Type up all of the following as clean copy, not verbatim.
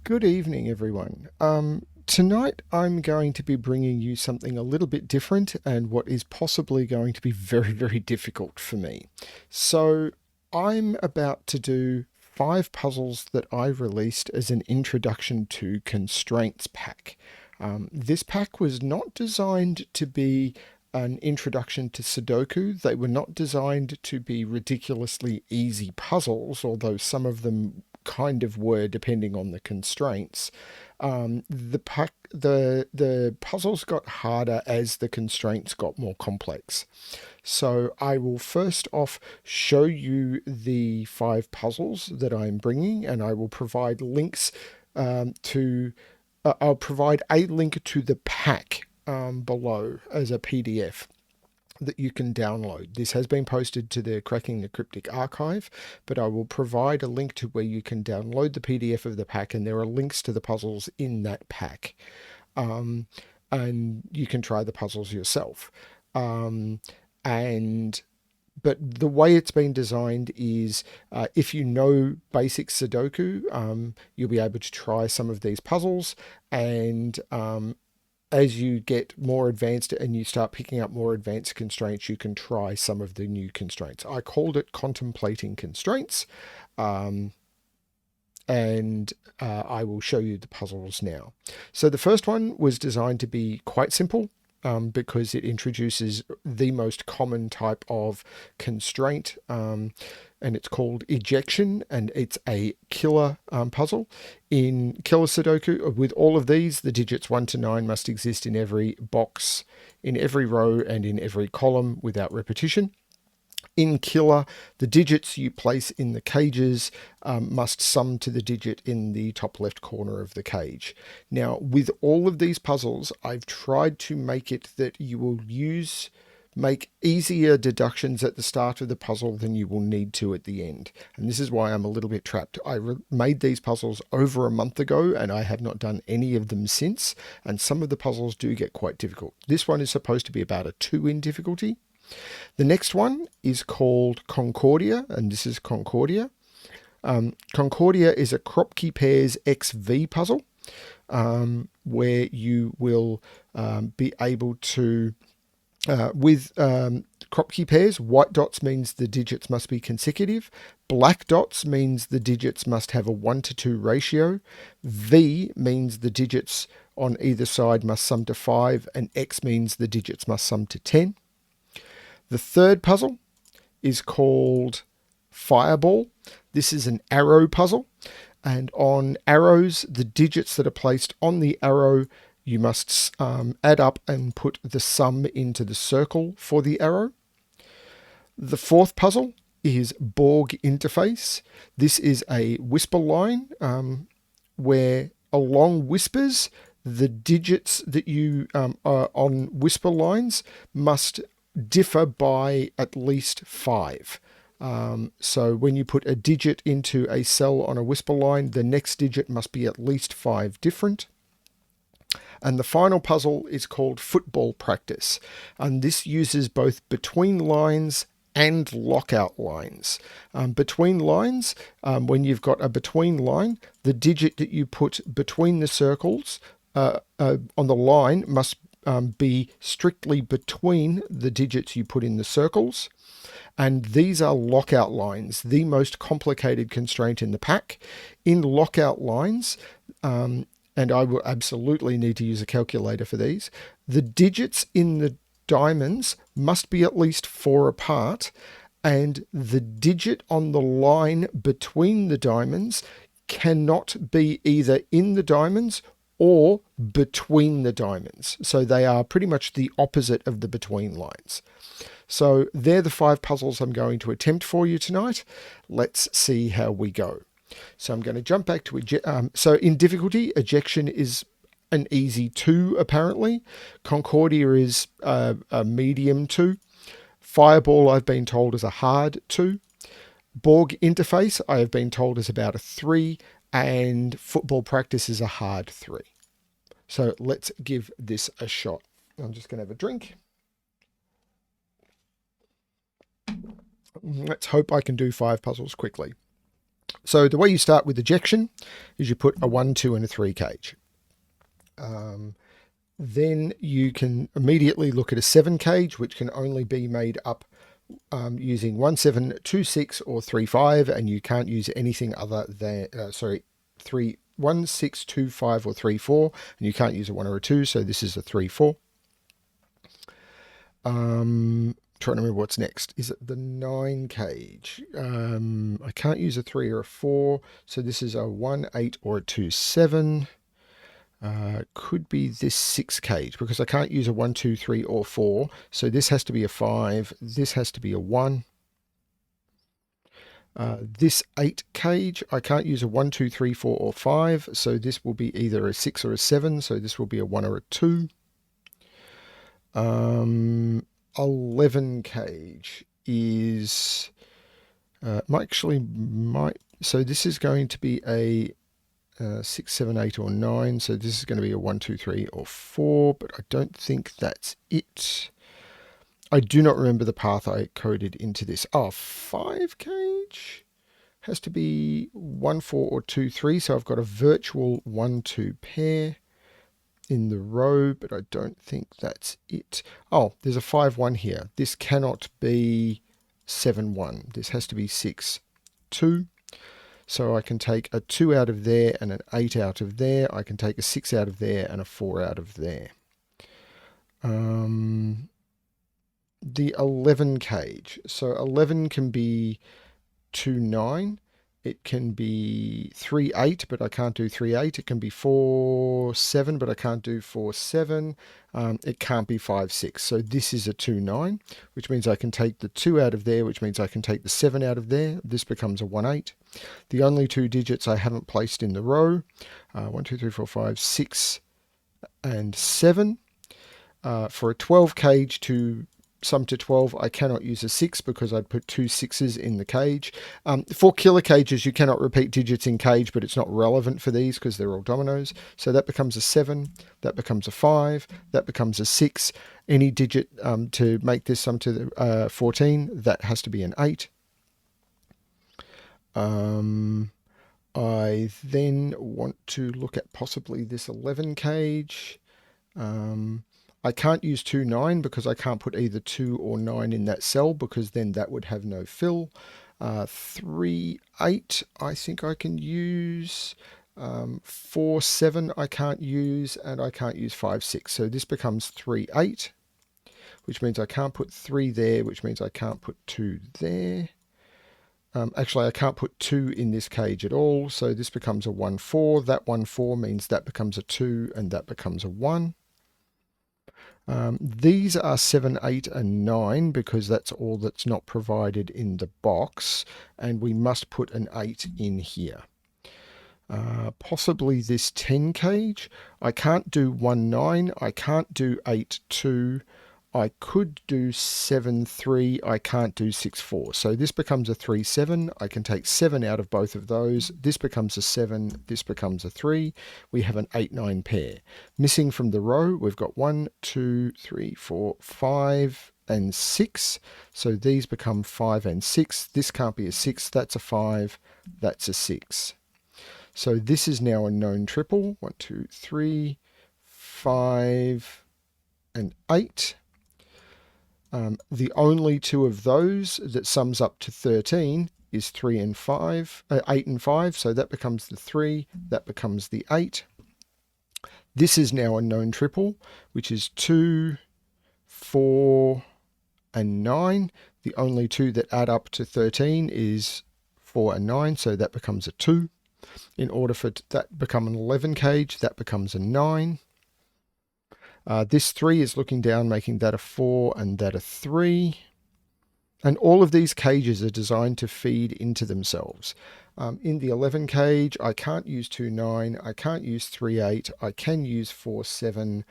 Good evening, everyone. Tonight I'm going to be bringing you something a little bit different and what is possibly going to be very, very difficult for me. So I'm about to do 5 puzzles that I released as an introduction to Constraints pack. This pack was not designed to be an introduction to Sudoku. They were not designed to be ridiculously easy puzzles, although some of them kind of were depending on the constraints. The puzzles got harder as the constraints got more complex. So I will first off show you the 5 puzzles that I'm bringing, and I will provide links to. I'll provide a link to the pack below as a PDF that you can download. This has been posted to the Cracking the Cryptic Archive, but I will provide a link to where you can download the PDF of the pack, and there are links to the puzzles in that pack. And you can try the puzzles yourself. But the way it's been designed is if you know basic Sudoku, you'll be able to try some of these puzzles, and as you get more advanced and you start picking up more advanced constraints, you can try some of the new constraints. I called it Contemplating Constraints, and I will show you the puzzles now. So the first one was designed to be quite simple, because it introduces the most common type of constraint, and it's called Ejection, and it's a killer puzzle. In killer Sudoku, with all of these, the digits 1 to 9 must exist in every box, in every row, and in every column without repetition. In killer, the digits you place in the cages must sum to the digit in the top left corner of the cage. Now, with all of these puzzles, I've tried to make it that you will make easier deductions at the start of the puzzle than you will need to at the end. And this is why I'm a little bit trapped. I made these puzzles over a month ago, and I have not done any of them since. And some of the puzzles do get quite difficult. This one is supposed to be about a 2 in difficulty. The next one is called Concordia, and this is Concordia. Concordia is a Kropki pairs XV puzzle, where you will be able to, with Kropki pairs, white dots means the digits must be consecutive, black dots means the digits must have a 1 to 2 ratio, V means the digits on either side must sum to 5, and X means the digits must sum to 10. The third puzzle is called Fireball. This is an arrow puzzle, and on arrows, the digits that are placed on the arrow, you must add up and put the sum into the circle for the arrow. The fourth puzzle is Borg Interface. This is a whisper line where along whispers, the digits that you are on whisper lines must differ by at least 5. So when you put a digit into a cell on a whisper line, the next digit must be at least 5 different. And the final puzzle is called Football Practice, and this uses both between lines and lockout lines. Between lines, when you've got a between line, the digit that you put between the circles on the line must be strictly between the digits you put in the circles. And these are lockout lines, the most complicated constraint in the pack. In lockout lines, and I will absolutely need to use a calculator for these, the digits in the diamonds must be at least 4 apart, and the digit on the line between the diamonds cannot be either in the diamonds or between the diamonds. So they are pretty much the opposite of the between lines. So they're the 5 puzzles I'm going to attempt for you tonight. Let's see how we go. So I'm going to jump back to so in difficulty, Ejection is an easy 2 apparently. Concordia is a medium 2. Fireball, I've been told, is a hard 2. Borg Interface, I have been told, is about a 3. And Football Practice is a hard 3. So let's give this a shot. I'm just going to have a drink. Let's hope I can do 5 puzzles quickly. So the way you start with ejection is you put a 1, 2 and a 3 cage. Then you can immediately look at a 7 cage, which can only be made up using 1, 7, 2, 6 or 3, 5, and you can't use anything other than, 1, 6, 2, 5 or 3, 4, and you can't use a 1 or a 2, so this is a 3, 4. Trying to remember what's next. Is it the 9 cage? I can't use a 3 or a 4, so this is a 1, 8 or a 2, 7. Could be this 6 cage because I can't use a 1, 2, 3 or 4. So this has to be a 5. This has to be a 1. This 8 cage, I can't use a 1, 2, 3, 4 or 5. So this will be either a 6 or a 7. So this will be a 1 or a 2. 11 cage is so this is going to be a 6, 7, 8 or 9. So this is going to be a 1, 2, 3 or 4, but I don't think that's it. I do not remember the path I coded into this. 5 cage has to be 1, 4 or 2, 3. So I've got a virtual 1, 2 pair in the row, but I don't think that's it. There's a 5, 1 here. This cannot be 7, 1. This has to be 6, 2. So I can take a 2 out of there and an 8 out of there. I can take a 6 out of there and a 4 out of there. The 11 cage. So 11 can be 2, 9. It can be 3, 8, but I can't do 3, 8. It can be 4, 7, but I can't do 4, 7. It can't be 5, 6. So this is a 2, 9, which means I can take the 2 out of there, which means I can take the 7 out of there. This becomes a 1, 8. The only 2 digits I haven't placed in the row, 1, 2, 3, 4, 5, 6, and 7. For a 12 cage to sum to 12, I cannot use a 6 because I'd put 2 6s in the cage. For killer cages, you cannot repeat digits in cage, but it's not relevant for these because they're all dominoes. So that becomes a 7, that becomes a 5, that becomes a 6. Any digit to make this sum to 14, that has to be an 8. I then want to look at possibly this 11 cage. I can't use 2, 9 because I can't put either 2 or 9 in that cell because then that would have no fill. 3, 8 I think I can use. 4, 7 I can't use, and I can't use 5, 6. So this becomes 3, 8, which means I can't put 3 there, which means I can't put 2 there. Actually, I can't put 2 in this cage at all, so this becomes a 1, 4. That 1, 4 means that becomes a 2, and that becomes a 1. These are 7, 8, and 9 because that's all that's not provided in the box, and we must put an 8 in here. Possibly this 10 cage. I can't do 1, 9. I can't do 8, 2. I could do 7, 3. I can't do 6, 4. So this becomes a 3, 7. I can take 7 out of both of those. This becomes a 7. This becomes a 3. We have an 8, 9 pair. Missing from the row, we've got 1, 2, 3, 4, 5, and 6. So these become 5 and 6. This can't be a 6. That's a 5. That's a 6. So this is now a known triple. 1, 2, 3, 5, and 8. The only 2 of those that sums up to 13 is 3 and 5, 8 and 5. So that becomes the 3, that becomes the 8. This is now a known triple, which is 2, 4, and 9. The only 2 that add up to 13 is 4 and 9, so that becomes a 2. In order for that become an 11 cage, that becomes a 9. This 3 is looking down, making that a 4 and that a 3. And all of these cages are designed to feed into themselves. In the 11 cage, I can't use 2, 9. I can't use 3, 8. I can use 4, 7.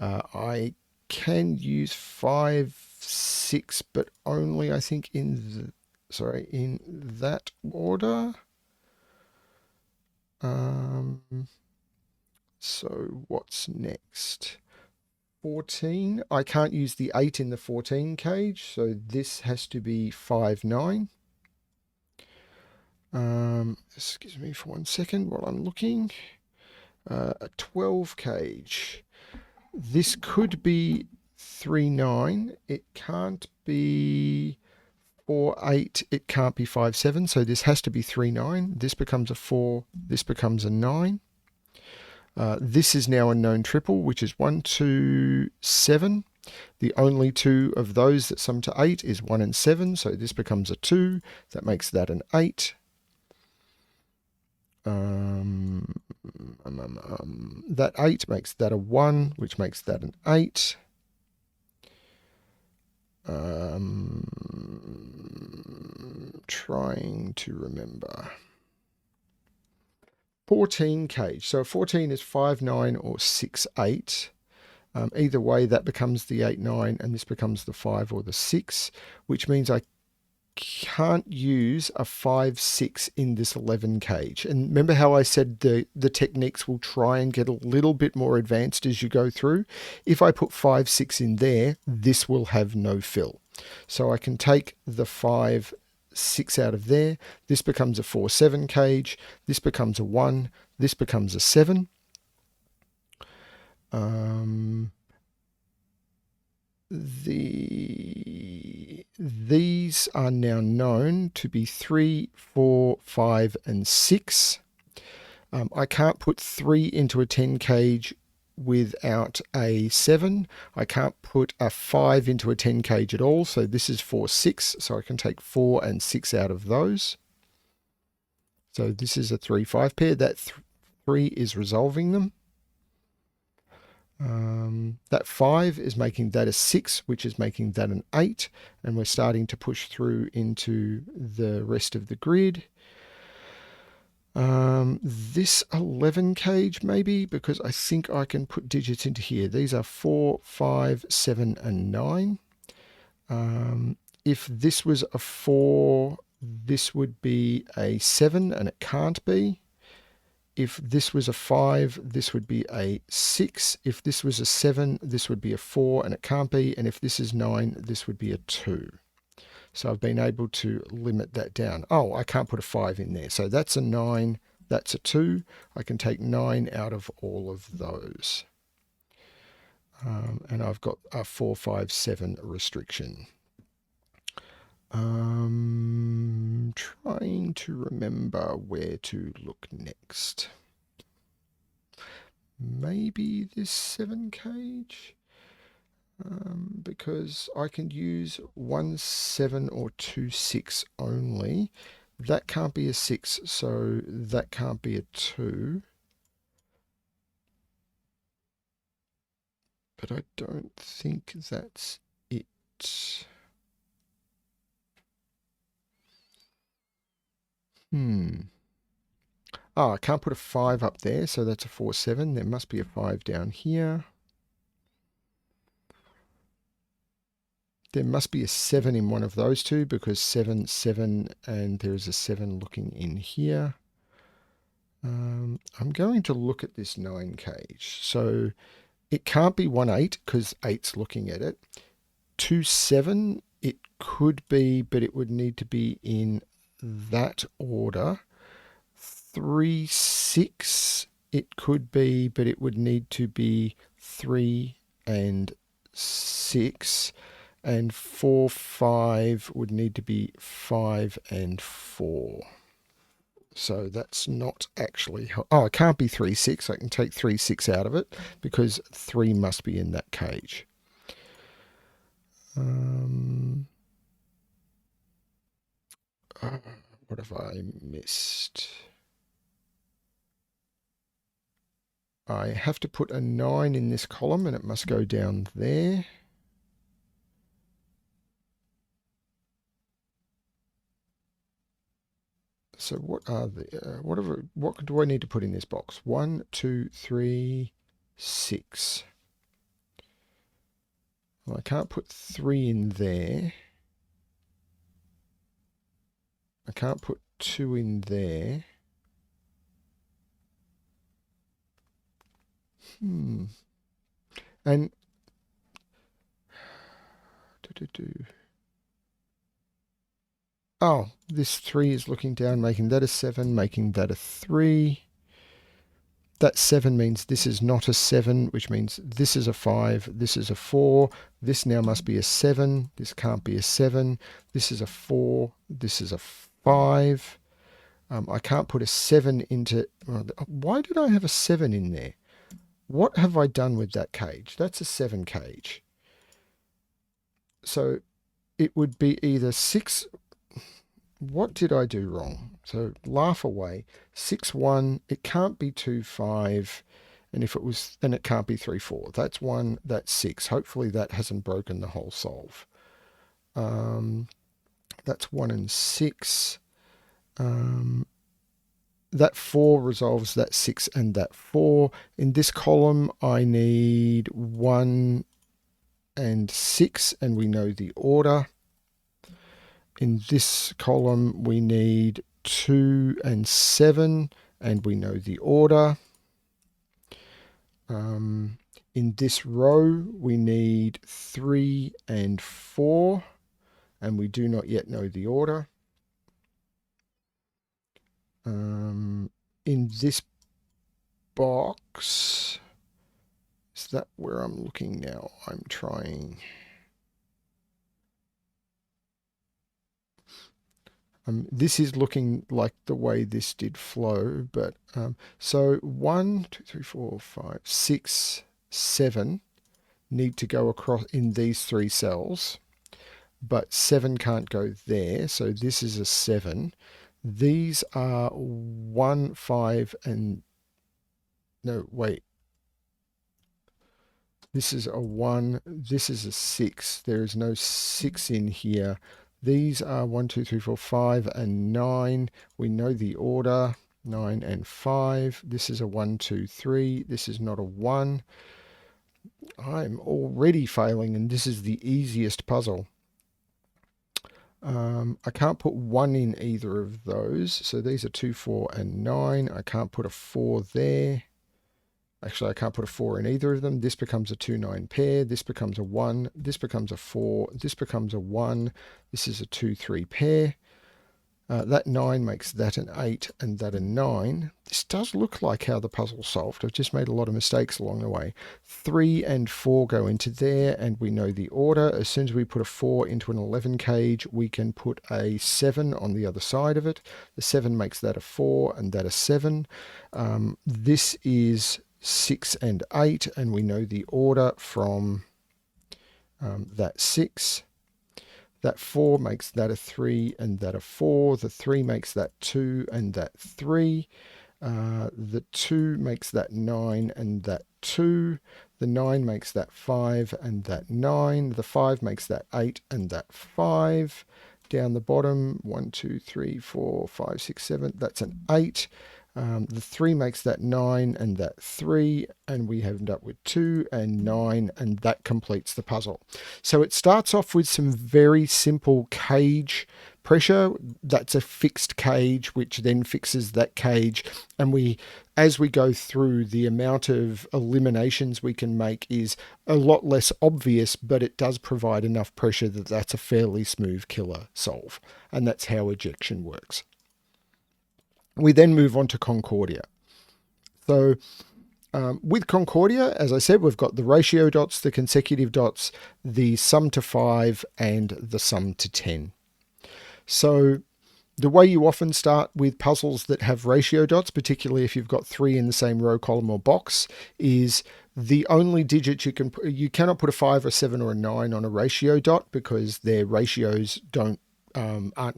I can use 5, 6, but only I think in that order. So what's next? 14. I can't use the 8 in the 14 cage, so this has to be 5, 9. Excuse me for 1 second while I'm looking. A 12 cage. This could be 3-9. It can't be 4-8. It can't be 5-7. So this has to be 3-9. This becomes a 4. This becomes a 9. This is now a known triple, which is 1, 2, 7. The only two of those that sum to 8 is 1 and 7. So this becomes a 2. That makes that an 8. That 8 makes that a 1, which makes that an 8. Trying to remember. 14 cage. So 14 is 5-9 or 6-8. Either way, that becomes the 8-9, and this becomes the 5 or the 6, which means I can't use a 5-6 in this 11 cage. And remember how I said the techniques will try and get a little bit more advanced as you go through? If I put 5-6 in there, this will have no fill. So I can take the 5-6 out of there. This becomes a 4-7 cage. This becomes a 1. This becomes a 7. These are now known to be 3, 4, 5, and 6. I can't put 3 into a 10 cage without a 7. I can't put a 5 into a 10 cage at all. So this is 4, 6. So I can take 4 and 6 out of those. So this is a 3, 5 pair. That 3 is resolving them. That 5 is making that a 6, which is making that an 8, and we're starting to push through into the rest of the grid. This 11 cage maybe, because I think I can put digits into here. These are 4, 5, 7, and 9. If this was a 4, this would be a 7, and it can't be. If this was a 5, this would be a 6. If this was a 7, this would be a 4, and it can't be. And if this is 9, this would be a 2. So I've been able to limit that down. Oh, I can't put a 5 in there. So that's a 9, that's a 2. I can take 9 out of all of those. And I've got a 4, 5, 7 restriction. Trying to remember where to look next. Maybe this 7 cage, because I can use 1, 7 or 2, 6 only. That can't be a 6, so that can't be a 2. But I don't think that's it. Oh, I can't put a 5 up there, so that's a 4, 7. There must be a 5 down here. There must be a 7 in one of those two, because 7, 7, and there's a 7 looking in here. I'm going to look at this 9 cage. So it can't be 1, 8, because 8's looking at it. 2, 7, it could be, but it would need to be in that order. 3, 6, it could be, but it would need to be 3 and 6. And 4, 5 would need to be 5 and 4. So that's not actually... Oh, it can't be 3, 6. I can take 3, 6 out of it, because 3 must be in that cage. What have I missed? I have to put a 9 in this column, and it must go down there. So what are the what do I need to put in this box? 1, 2, 3, 6. Well, I can't put 3 in there. I can't put 2 in there. And Oh, this 3 is looking down, making that a 7, making that a 3. That 7 means this is not a 7, which means this is a 5, this is a 4. This now must be a 7. This can't be a 7. This is a 4. This is a 5. I can't put a 7 into... Why did I have a 7 in there? What have I done with that cage? That's a 7 cage. So it would be either 6... What did I do wrong? So laugh away. 6, 1. It can't be 2, 5. And if it was, then it can't be 3, 4. That's 1, that's 6. Hopefully that hasn't broken the whole solve. That's 1 and 6. That 4 resolves that 6 and that 4. In this column, I need 1 and 6, and we know the order. In this column, we need 2 and 7, and we know the order. In this row, we need 3 and 4, and we do not yet know the order. In this box, is that where I'm looking now? I'm trying. This is looking like the way this did flow, but so 1, 2, 3, 4, 5, 6, 7 need to go across in these 3 cells, but 7 can't go there, so this is a 7. These are 1, 5, and no, wait. This is a 1, this is a 6. There is no 6 in here. These are 1, 2, 3, 4, 5, and 9. We know the order, 9 and 5. This is a 1, 2, 3. This is not a 1. I'm already failing, and this is the easiest puzzle. I can't put 1 in either of those. So these are 2, 4, and 9. I can't put a 4 there. Actually, I can't put a 4 in either of them. This becomes a 2, 9 pair. This becomes a 1. This becomes a 4. This becomes a 1. This is a 2, 3 pair. That 9 makes that an 8 and that a 9. This does look like how the puzzle's solved. I've just made a lot of mistakes along the way. 3 and 4 go into there, and we know the order. As soon as we put a 4 into an 11 cage, we can put a 7 on the other side of it. The 7 makes that a 4 and that a 7. This is 6 and 8, and we know the order from that 6. That 4 makes that a 3 and that a 4. The 3 makes that 2 and that 3. The 2 makes that 9 and that 2. The 9 makes that 5 and that 9. The 5 makes that 8 and that 5. Down the bottom, 1, 2, 3, 4, 5, 6, 7. That's an 8. The 3 makes that 9 and that 3, and we end up with 2 and 9, and that completes the puzzle. So it starts off with some very simple cage pressure. That's a fixed cage, which then fixes that cage. And as we go through, the amount of eliminations we can make is a lot less obvious, but it does provide enough pressure that that's a fairly smooth killer solve. And that's how ejection works. We then move on to Concordia. So with Concordia, as I said, we've got the ratio dots, the consecutive dots, the sum to 5, and the sum to 10. So the way you often start with puzzles that have ratio dots, particularly if you've got 3 in the same row, column, or box, is the only digit you cannot put a 5, a 7, or a 9 on a ratio dot because their ratios aren't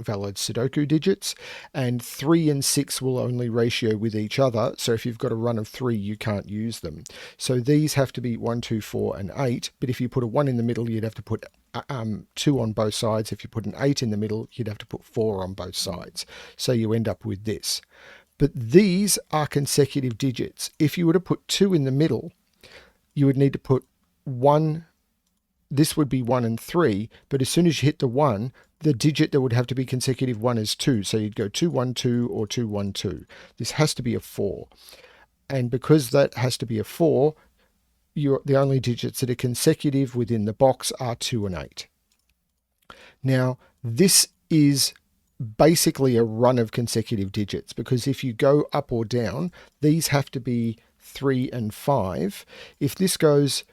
valid Sudoku digits, and 3 and 6 will only ratio with each other. So if you've got a run of 3, you can't use them. So these have to be 1, 2, 4, and 8. But if you put a 1 in the middle, you'd have to put 2 on both sides. If you put an 8 in the middle, you'd have to put 4 on both sides. So you end up with this. But these are consecutive digits. If you were to put 2 in the middle, you would need to put 1. This would be 1 and 3, but as soon as you hit the 1, the digit that would have to be consecutive 1 is 2. So you'd go 2, 1, 2 or 2, 1, 2. This has to be a 4. And because that has to be a 4, the only digits that are consecutive within the box are 2 and 8. Now, this is basically a run of consecutive digits, because if you go up or down, these have to be 3 and 5. If this goes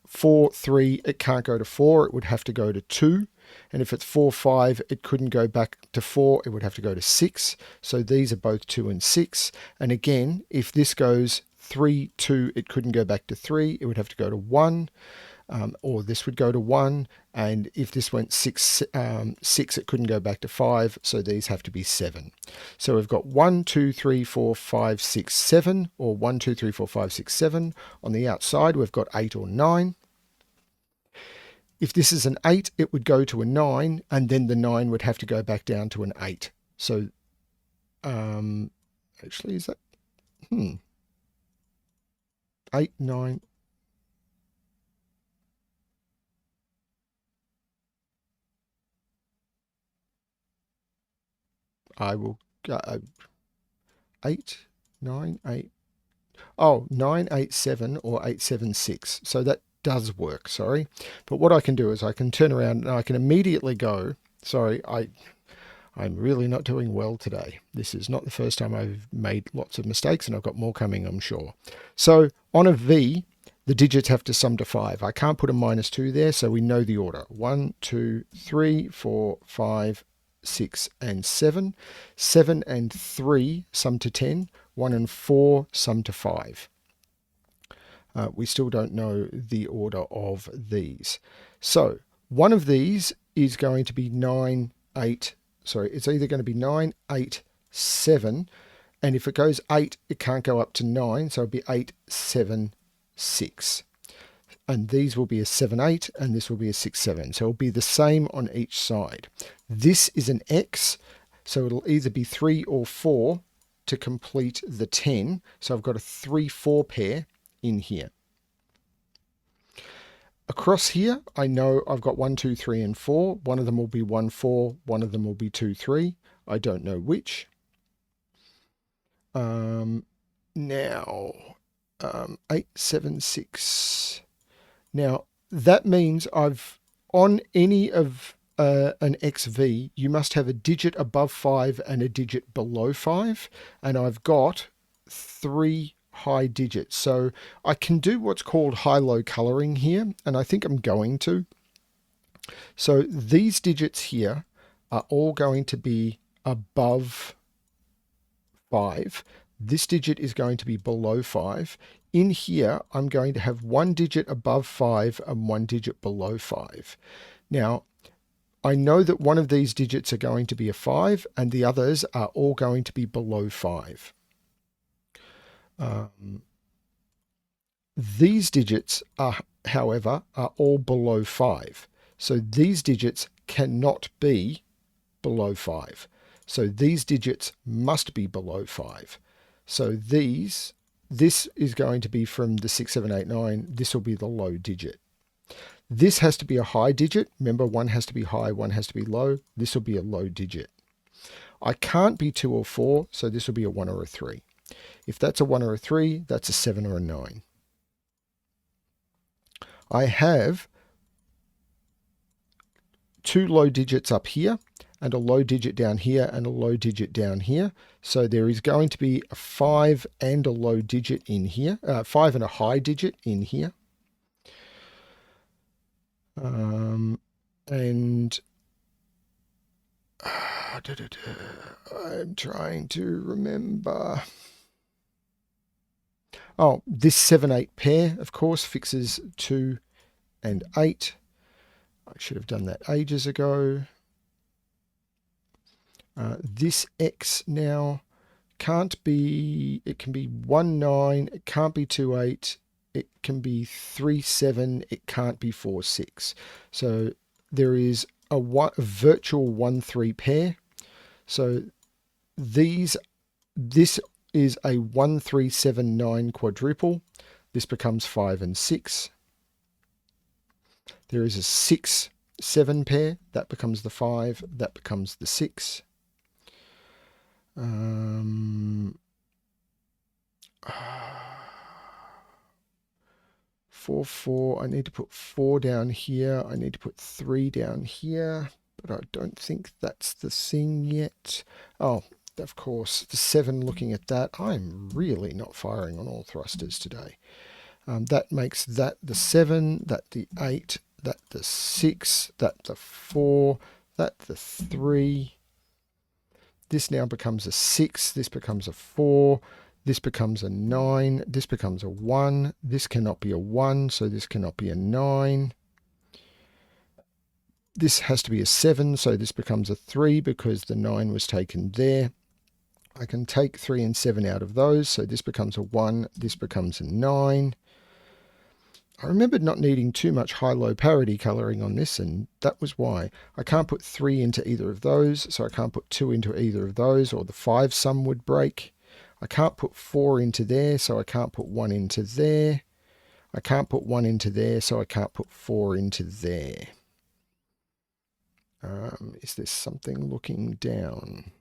4, 3, it can't go to 4, it would have to go to 2. And if it's 4, 5, it couldn't go back to 4, it would have to go to 6. So these are both 2 and 6. And again, if this goes 3, 2, it couldn't go back to 3, it would have to go to 1. Or this would go to 1, and if this went 6, 6, it couldn't go back to 5, so these have to be 7. So we've got 1, 2, 3, 4, 5, 6, 7, or 1, 2, 3, 4, 5, 6, 7. On the outside, we've got 8 or 9. If this is an 8, it would go to a 9, and then the 9 would have to go back down to an 8. So, actually, is that? 8, 9. I will go 8, 9, 8. Oh, 987 or 876. So that does work, sorry. But what I can do is I can turn around and I can immediately go, sorry, I'm really not doing well today. This is not the first time I've made lots of mistakes, and I've got more coming, I'm sure. So on a V, the digits have to sum to 5. I can't put a -2 there, so we know the order. 1, 2, 3, 4, 5, 6, and 7. 7 and 3 sum to 10. 1 and 4 sum to 5. We still don't know the order of these. So one of these is going to be 9, 8. Sorry, it's either going to be 9, 8, 7. And if it goes 8, it can't go up to 9. So it'll be 8, 7, 6. And these will be a 7, 8, and this will be a 6, 7. So it'll be the same on each side. This is an X, so it'll either be 3 or 4 to complete the 10. So I've got a 3, 4 pair in here. Across here, I know I've got 1, 2, 3, and 4. One of them will be 1, 4. One of them will be 2, 3. I don't know which. Now, 8, 7, 6. Now, that means I've, on any of an XV, you must have a digit above 5 and a digit below 5. And I've got 3 high digits. So I can do what's called high-low coloring here, and I think I'm going to. So these digits here are all going to be above 5. This digit is going to be below 5. In here, I'm going to have 1 digit above 5 and 1 digit below 5. Now, I know that one of these digits are going to be a 5 and the others are all going to be below 5. These digits are, however, are all below 5. So these digits cannot be below 5. So these digits must be below 5. So this is going to be from the 6, 7, 8, 9. This will be the low digit. This has to be a high digit. Remember, one has to be high, one has to be low. This will be a low digit. I can't be 2 or 4, so this will be a 1 or a 3. If that's a 1 or a 3, that's a 7 or a 9. I have 2 low digits up here and a low digit down here and a low digit down here. So there is going to be a 5 and a low digit in here, 5 and a high digit in here. And I'm trying to remember. Oh, this 7, 8 pair, of course, fixes 2 and 8. I should have done that ages ago. This X now can't be, it can be 1, 9, it can't be 2, 8, it can be 3, 7, it can't be 4, 6. So there is a virtual 1, 3 pair. So this is a 1, 3, 7, 9 quadruple. This becomes 5 and 6. There is a 6, 7 pair. That becomes the 5. That becomes the 6. 4, 4. I need to put 4 down here. I need to put 3 down here. but I don't think that's the thing yet. Oh, of course, the 7, looking at that, I'm really not firing on all thrusters today. That makes that the 7, that the 8, that the 6, that the 4, that the 3. This now becomes a 6, this becomes a 4, this becomes a 9, this becomes a 1, this cannot be a 1, so this cannot be a 9. This has to be a 7, so this becomes a 3 because the 9 was taken there. I can take 3 and 7 out of those, so this becomes a 1, this becomes a 9. I remembered not needing too much high-low parity colouring on this, and that was why. I can't put 3 into either of those, so I can't put 2 into either of those, or the 5 sum would break. I can't put 4 into there, so I can't put 1 into there. I can't put 1 into there, so I can't put 4 into there. Is there something looking down?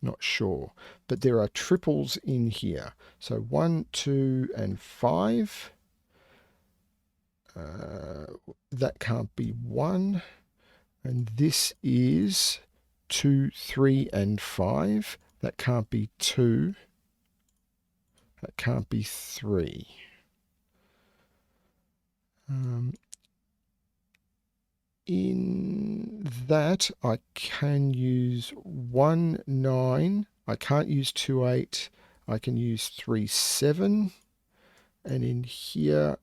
Not sure. But there are triples in here. So 1, 2, and 5. That can't be 1. And this is 2, 3, and 5. That can't be 2. That can't be 3. In that, I can use 1, 9. I can't use 2, 8. I can use 3, 7. And in here,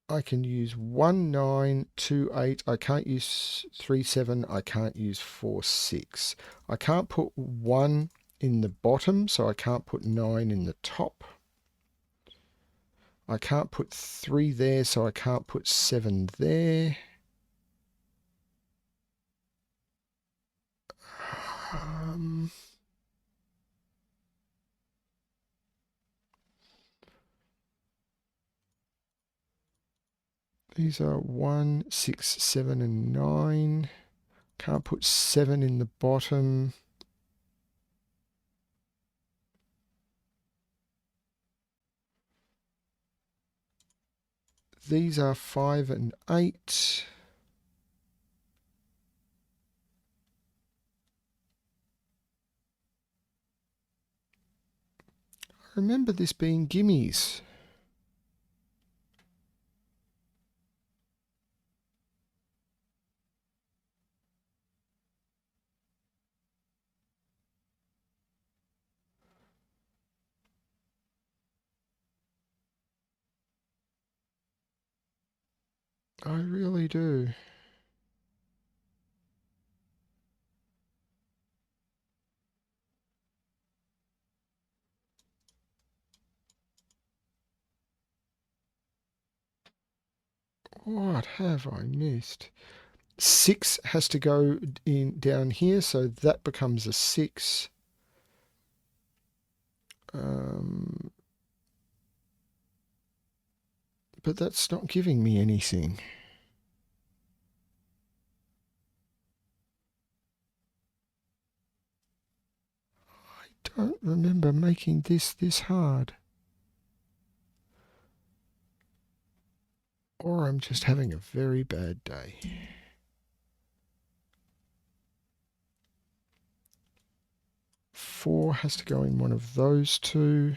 I can use 1, 9, 2, 8. I can't use 3, 7. I can't use 4, 6. I can't put 1 in the bottom, so I can't put 9 in the top. I can't put 3 there, so I can't put 7 there. These are 1, 6, 7, and 9. Can't put 7 in the bottom. These are 5 and 8. I remember this being gimmies. I really do. What have I missed? 6 has to go in down here, so that becomes a 6. But that's not giving me anything. I don't remember making this hard. Or I'm just having a very bad day. Four has to go in one of those two.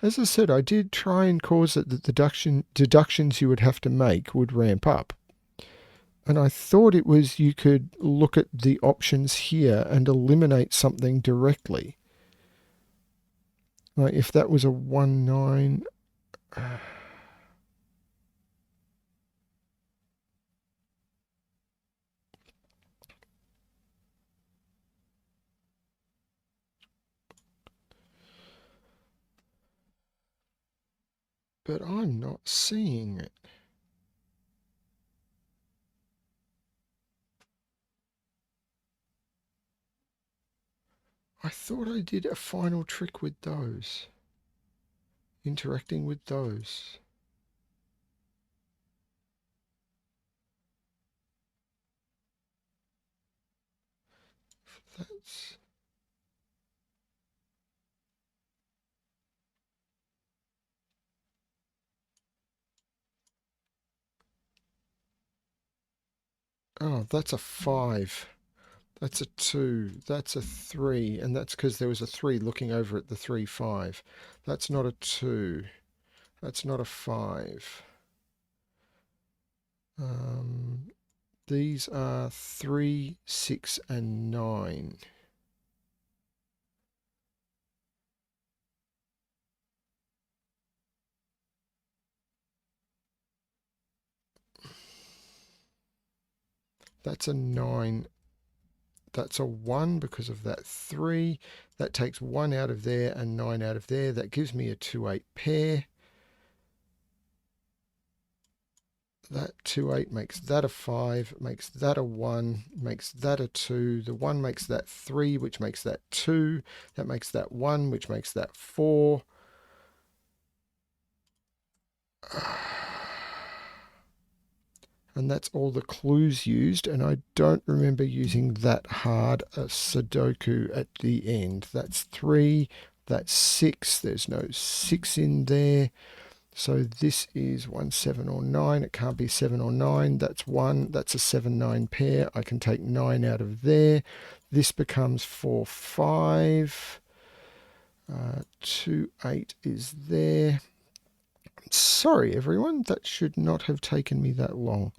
As I said, I did try and cause it that the deductions you would have to make would ramp up. And I thought it was you could look at the options here and eliminate something directly. Like if that was a 1, 9... but I'm not seeing it. I thought I did a final trick with those. Interacting with those. That's... Oh, that's a 5. That's a 2. That's a 3. And that's because there was a 3 looking over at the 3, 5. That's not a 2. That's not a 5. These are 3, 6, and 9. That's a 9. That's a 1 because of that 3. That takes 1 out of there and 9 out of there. That gives me a 2-8 pair. That 2-8 makes that a 5, makes that a 1, makes that a 2. The 1 makes that 3, which makes that 2. That makes that 1, which makes that 4. And that's all the clues used, and I don't remember using that hard a Sudoku at the end. That's 3, that's 6, there's no 6 in there. So this is 1, 7 or 9. It can't be 7 or 9. That's 1. That's a 7, 9 pair. I can take 9 out of there. This becomes 4, 5. 2, 8 is there. Sorry, everyone. That should not have taken me that long.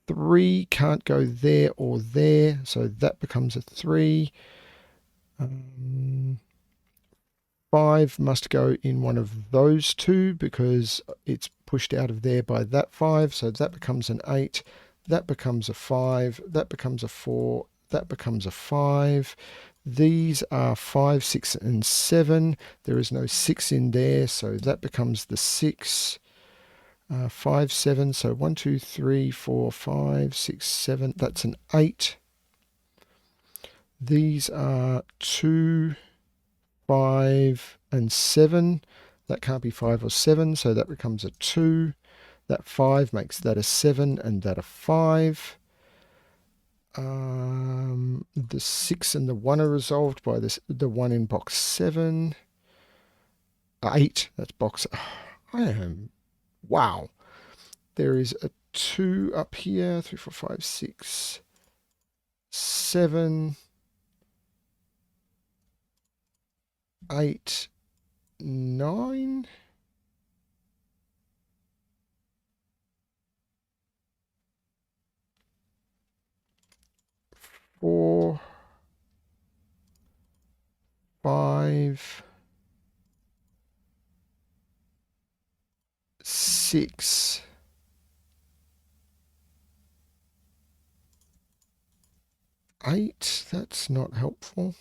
3 can't go there or there. So that becomes a 3. 5 must go in one of those two because it's pushed out of there by that 5. So that becomes an 8. That becomes a 5. That becomes a 4. That becomes a 5. These are 5, 6, and 7. There is no 6 in there, so that becomes the 6. 5, 7. So 1, 2, 3, 4, 5, 6, 7. That's an 8. These are 2, 5, and 7. That can't be 5 or 7, so that becomes a 2. That 5 makes that a 7 and that a 5. The 6 and the 1 are resolved by this, the 1 in box 7. 8, that's box... I am... Wow. There is a 2 up here. 3, 4, 5, 6, 7, 8, 9. Four, 5, 6, 8. That's not helpful.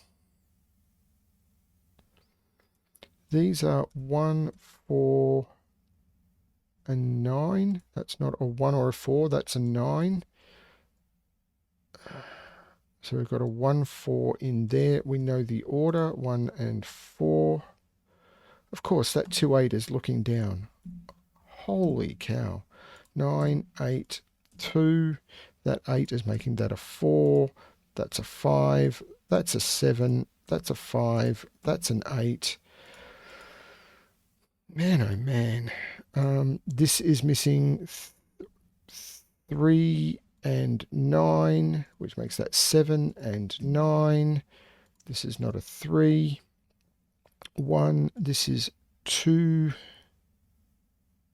These are 1, 4, and 9. That's not a 1 or a 4. That's a 9. So we've got a 1, 4 in there. We know the order, 1 and 4. Of course, that 2, 8 is looking down. Holy cow. 9, 8, 2. That 8 is making that a 4. That's a 5. That's a 7. That's a 5. That's an 8. Man, oh man. This is missing 3 and 9, which makes that 7 and 9. This is not a 3. 1. This is 2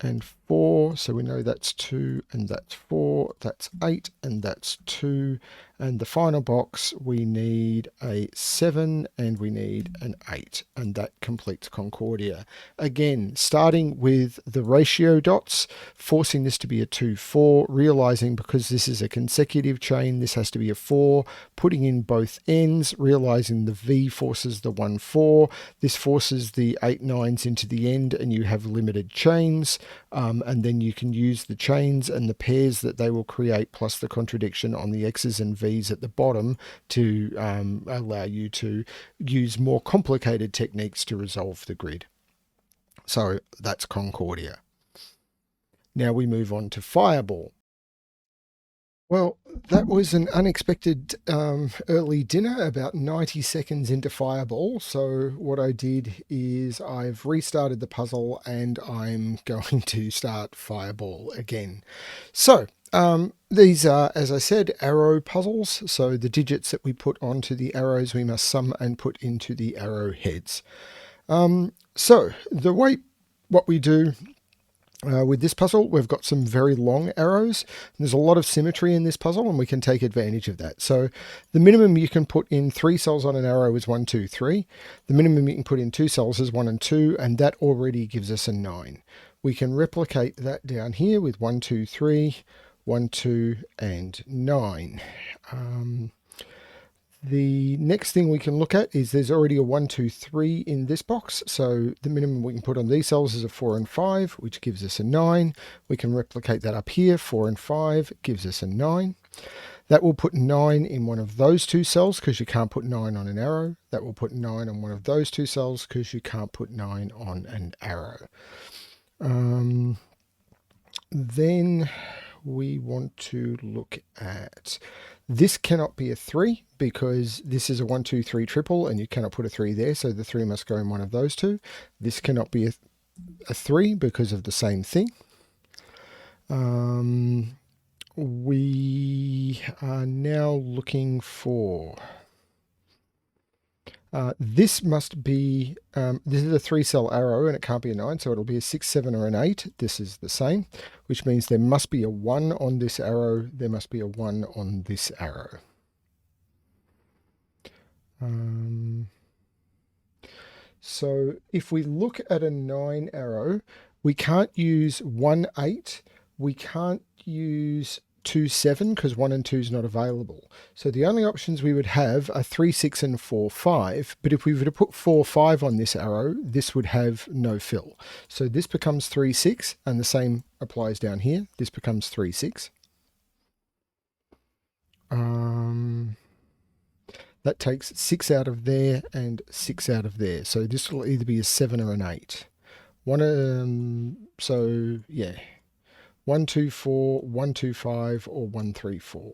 and 4, so we know that's 2 and that's 4, that's 8 and that's 2, and the final box we need a 7 and we need an 8, and that completes Concordia. Again, starting with the ratio dots, forcing this to be a 2, 4, realizing because this is a consecutive chain this has to be a 4, putting in both ends, realizing the V forces the 1, 4, this forces the 8 9s into the end and you have limited chains, and then you can use the chains and the pairs that they will create plus the contradiction on the X's and V's at the bottom to allow you to use more complicated techniques to resolve the grid. So that's Concordia. Now we move on to Fireball. Well, that was an unexpected early dinner about 90 seconds into Fireball. So what I did is I've restarted the puzzle and I'm going to start Fireball again. So these are, as I said, arrow puzzles. So the digits that we put onto the arrows we must sum and put into the arrow heads. So the way what we do with this puzzle, we've got some very long arrows. There's a lot of symmetry in this puzzle and we can take advantage of that. So the minimum you can put in 3 cells on an arrow is 1, 2, 3. The minimum you can put in 2 cells is 1 and 2, and that already gives us a 9. We can replicate that down here with 1, 2, 3, 1, 2, and 9. The next thing we can look at is there's already a 1, 2, 3 in this box. So the minimum we can put on these cells is a 4 and 5, which gives us a 9. We can replicate that up here. 4 and 5 gives us a 9. That will put 9 in one of those 2 cells because you can't put 9 on an arrow. That will put 9 on one of those 2 cells because you can't put 9 on an arrow. Then we want to look at this. Cannot be a 3 because this is a 1, 2, 3 triple and you cannot put a 3 there, so the 3 must go in one of those 2. This cannot be a 3 because of the same thing. We are now looking for this must be, this is a 3-cell arrow and it can't be a 9, so it'll be a 6, 7 or an 8. This is the same, which means there must be a 1 on this arrow, there must be a 1 on this arrow. So if we look at a 9 arrow, we can't use 1, 8, we can't use 2, 7 because 1 and 2 is not available. So the only options we would have are 3, 6 and 4, 5. But if we were to put 4, 5 on this arrow, this would have no fill. So this becomes 3, 6, and the same applies down here. This becomes 3, 6. That takes 6 out of there and 6 out of there. So this will either be a 7 or an 8. So yeah. 1, 2, 4, 1, 2, 5, or 1, 3, 4.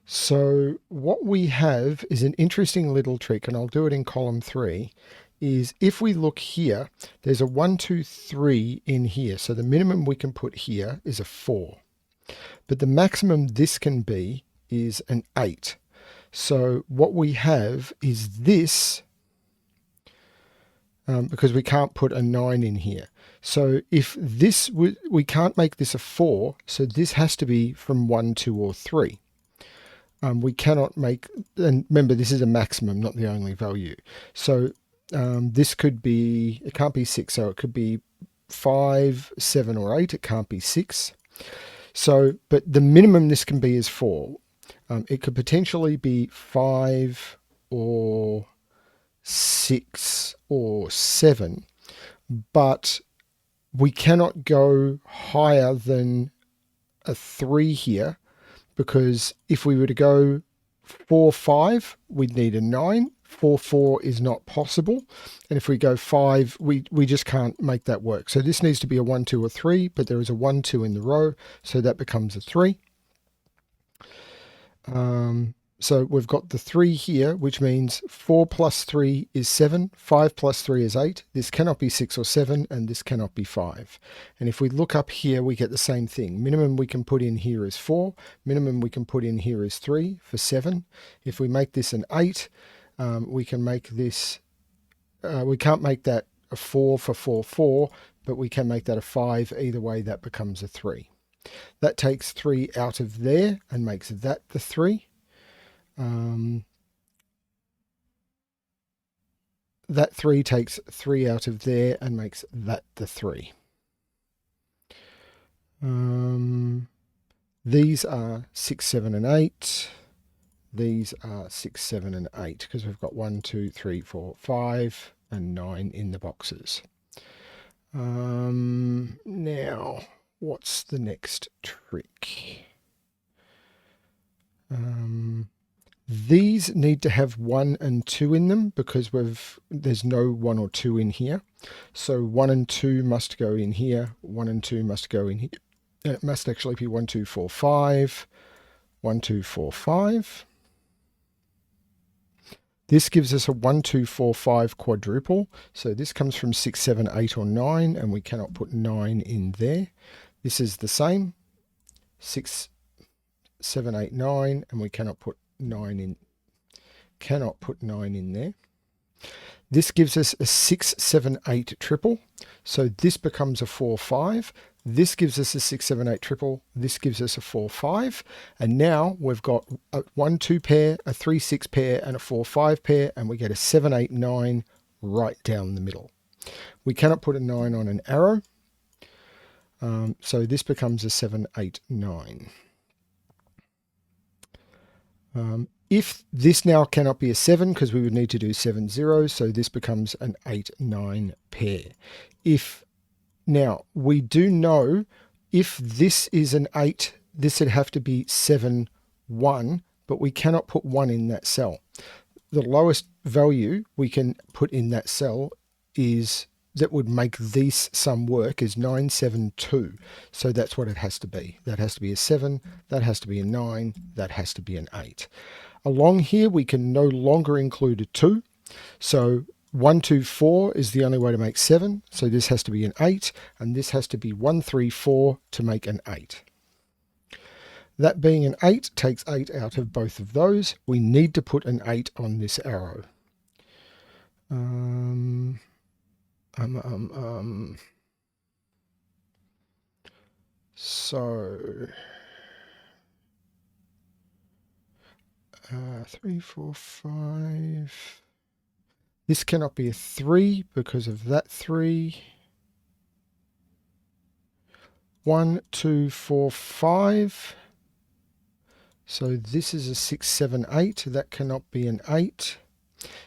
So what we have is an interesting little trick, and I'll do it in column 3, is if we look here, there's a 1, 2, 3 in here. So the minimum we can put here is a 4. But the maximum this can be is an 8. So what we have is this, because we can't put a 9 in here. So if this, we can't make this a 4, so this has to be from 1, 2, or 3. We cannot make, and remember this is a maximum, not the only value. So this could be, it can't be 6, so it could be 5, 7, or 8. It can't be 6. So, but the minimum this can be is 4. It could potentially be 5 or 6 or 7, but we cannot go higher than a 3 here, because if we were to go 4, 5, we'd need a 9. 4, 4 is not possible. And if we go 5, we just can't make that work. So this needs to be a 1, 2, or 3, but there is a 1, 2 in the row, so that becomes a 3. So we've got the 3 here, which means 4 plus 3 is 7, 5 plus 3 is 8. This cannot be 6 or 7, and this cannot be 5. And if we look up here, we get the same thing. Minimum we can put in here is 4. Minimum we can put in here is 3 for 7. If we make this an 8, we can make this, we can't make that a 4 for 4, 4, but we can make that a 5. Either way, that becomes a 3. That takes 3 out of there and makes that the 3. That 3 takes 3 out of there and makes that the 3. These are 6, 7, and 8. These are 6, 7, and 8 because we've got 1, 2, 3, 4, 5, and 9 in the boxes. Now, what's the next trick? These need to have 1 and 2 in them because there's no 1 or 2 in here. So 1 and 2 must go in here. 1 and 2 must go in here. And it must actually be 1, 2, 4, 5. 1, 2, 4, 5. This gives us a 1, 2, 4, 5 quadruple. So this comes from 6, 7, 8, or 9, and we cannot put 9 in there. This is the same. 6, 7, 8, 9, and we cannot put 9 in. Cannot put 9 in there. This gives us a 6, 7, 8 triple. So this becomes a 4, 5. This gives us a 6, 7, 8 triple. This gives us a 4, 5. And now we've got a 1, 2 pair, a 3, 6 pair, and a 4, 5 pair, and we get a 7, 8, 9 right down the middle. We cannot put a 9 on an arrow. So this becomes a 7, 8, 9. If this now cannot be a 7, because we would need to do 7 zeros, so this becomes an 8, 9 pair. Now, we do know if this is an 8, this would have to be 7, 1, but we cannot put 1 in that cell. The lowest value we can put in that cell that would make this sum work is 972. So that's what it has to be. That has to be a 7, that has to be a 9, that has to be an 8. Along here, we can no longer include a 2. So 1, 2, 4 is the only way to make 7. So this has to be an 8, and this has to be 1, 3, 4 to make an 8. That being an 8 takes 8 out of both of those. We need to put an 8 on this arrow. So 3, 4, 5. This cannot be a 3 because of that 3. 1, 2, 4, 5. So this is a 6, 7, 8. That cannot be an 8.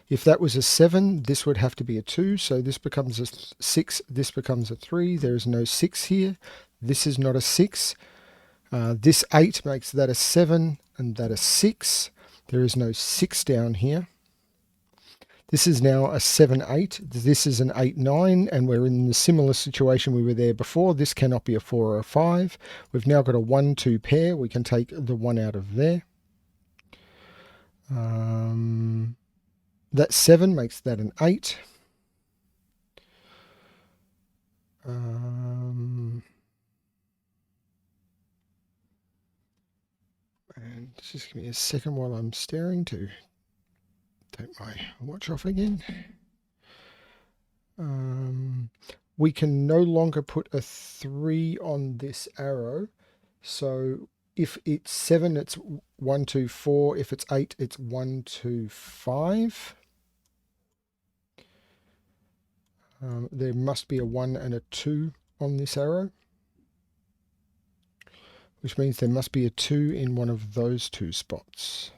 If that was a 7, this would have to be a 2. So this becomes a 6. This becomes a 3. There is no 6 here. This is not a 6. This 8 makes that a 7 and that a 6. There is no 6 down here. This is now a 7, 8. This is an 8, 9, and we're in the similar situation we were there before. This cannot be a 4 or a 5. We've now got a 1, 2 pair. We can take the 1 out of there. That 7 makes that an 8. And just give me a second while I'm staring to take my watch off again. We can no longer put a 3 on this arrow. So if it's 7, it's 1, 2, 4. If it's 8, it's 1, 2, 5. There must be a 1 and a 2 on this arrow, which means there must be a 2 in one of those 2 spots.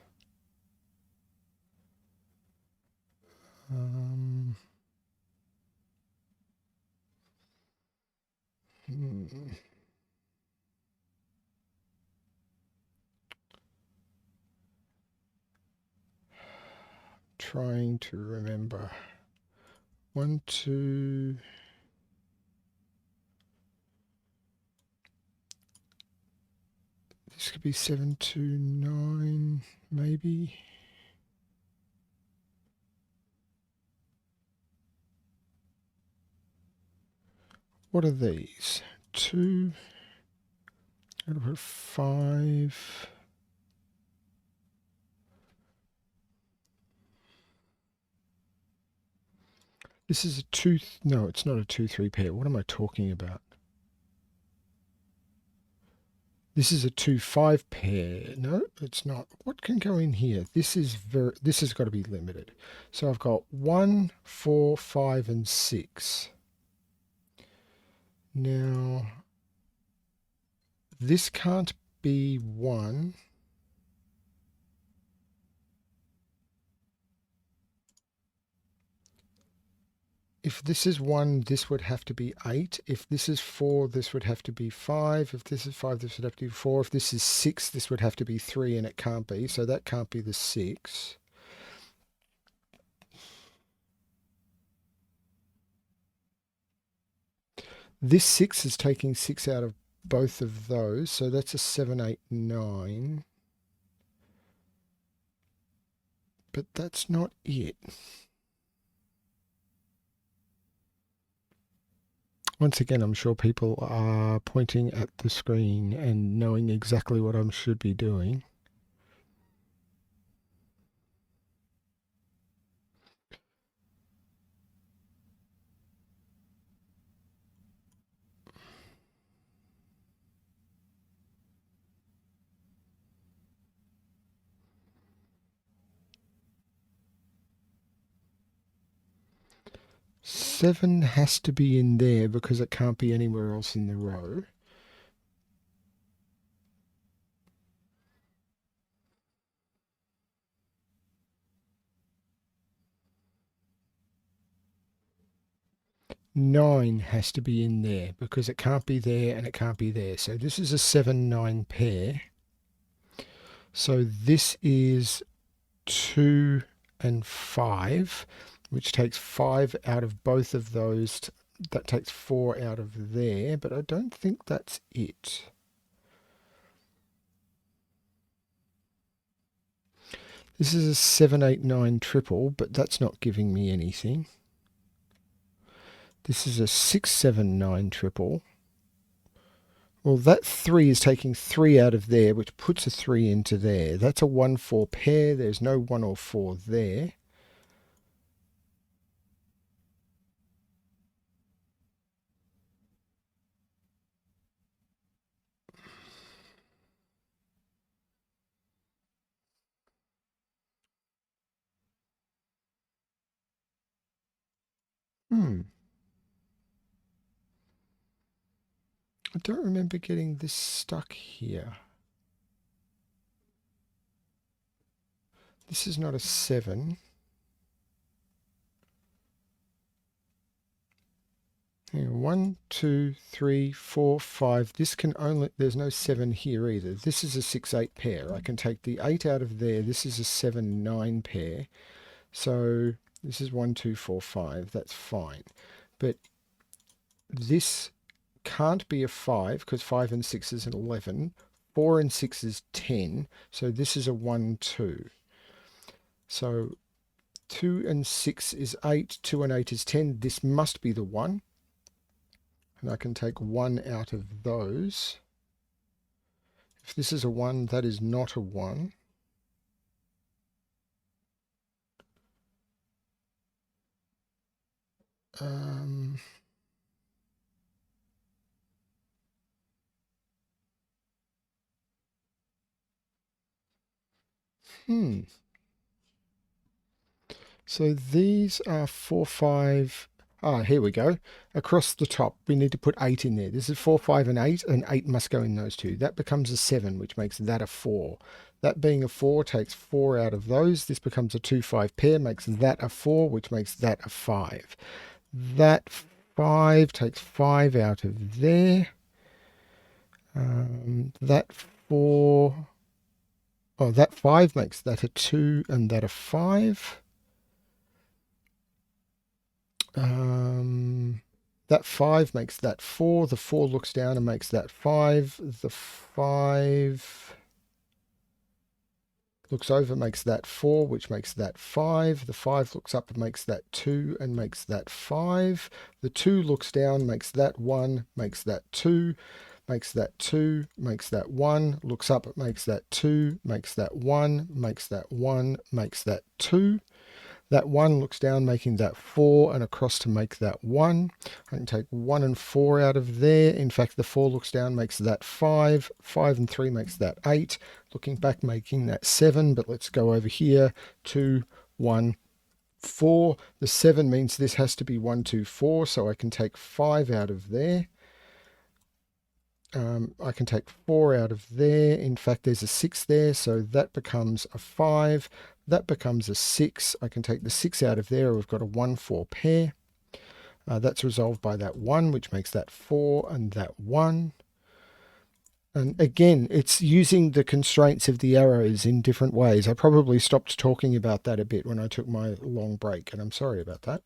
Trying to remember. 1, 2. This could be 7, 2, 9, maybe. What are these? 2. I'm going to put 5. This is a 2, no, it's not a 2-3 pair. What am I talking about? This is a 2-5 pair. No, it's not. What can go in here? This has got to be limited. So I've got 1, 4, 5, and 6. Now, this can't be 1. If this is 1, this would have to be 8. If this is 4, this would have to be 5. If this is 5, this would have to be 4. If this is 6, this would have to be 3, and it can't be. So that can't be the 6. This 6 is taking 6 out of both of those. So that's a 7, 8, 9. But that's not it. Once again, I'm sure people are pointing at the screen and knowing exactly what I should be doing. Seven has to be in there because it can't be anywhere else in the row. Nine has to be in there because it can't be there and it can't be there. So this is a 7-9 pair. So this is 2 and 5, which takes 5 out of both of those. That takes 4 out of there, but I don't think that's it. This is a 7-8-9 triple, but that's not giving me anything. This is a 6-7-9 triple. Well, that 3 is taking 3 out of there, which puts a 3 into there. That's a 1-4 pair. There's no 1 or 4 there. I don't remember getting this stuck here. This is not a 7. Hang on, 1, 2, 3, 4, 5. This can only, there's no 7 here either. This is a 6-8 pair. I can take the 8 out of there. This is a 7-9 pair. So this is 1, 2, 4, 5. That's fine. But this can't be a 5 because 5 and 6 is an 11. 4 and 6 is 10. So this is a 1, 2. So 2 and 6 is 8. 2 and 8 is 10. This must be the 1. And I can take 1 out of those. If this is a 1, that is not a 1. So these are 4, 5. Ah, here we go. Across the top, we need to put 8 in there. This is 4, 5, and 8 must go in those two. That becomes a 7, which makes that a 4. That being a 4 takes 4 out of those. This becomes a 2, 5 pair, makes that a 4, which makes that a 5. That 5 takes 5 out of there. That 4... Oh, that 5 makes that a 2 and that a 5. That 5 makes that 4. The 4 looks down and makes that 5. The 5 looks over, makes that 4, which makes that 5. The 5 looks up and makes that 2 and makes that 5. The 2 looks down, makes that 1, makes that 2. Makes that 2, makes that 1, looks up, makes that 2, makes that 1, makes that 1, makes that 2. That 1 looks down, making that 4, and across to make that 1. I can take 1 and 4 out of there. In fact, the 4 looks down, makes that 5. 5 and 3 makes that 8. Looking back, making that 7, but let's go over here. 2, 1, 4. The 7 means this has to be 1, 2, 4, so I can take 5 out of there. I can take 4 out of there. In fact, there's a 6 there, so that becomes a 5. That becomes a 6. I can take the 6 out of there. We've got a 1, 4 pair. That's resolved by that 1, which makes that 4 and that 1. And again, it's using the constraints of the arrows in different ways. I probably stopped talking about that a bit when I took my long break, and I'm sorry about that.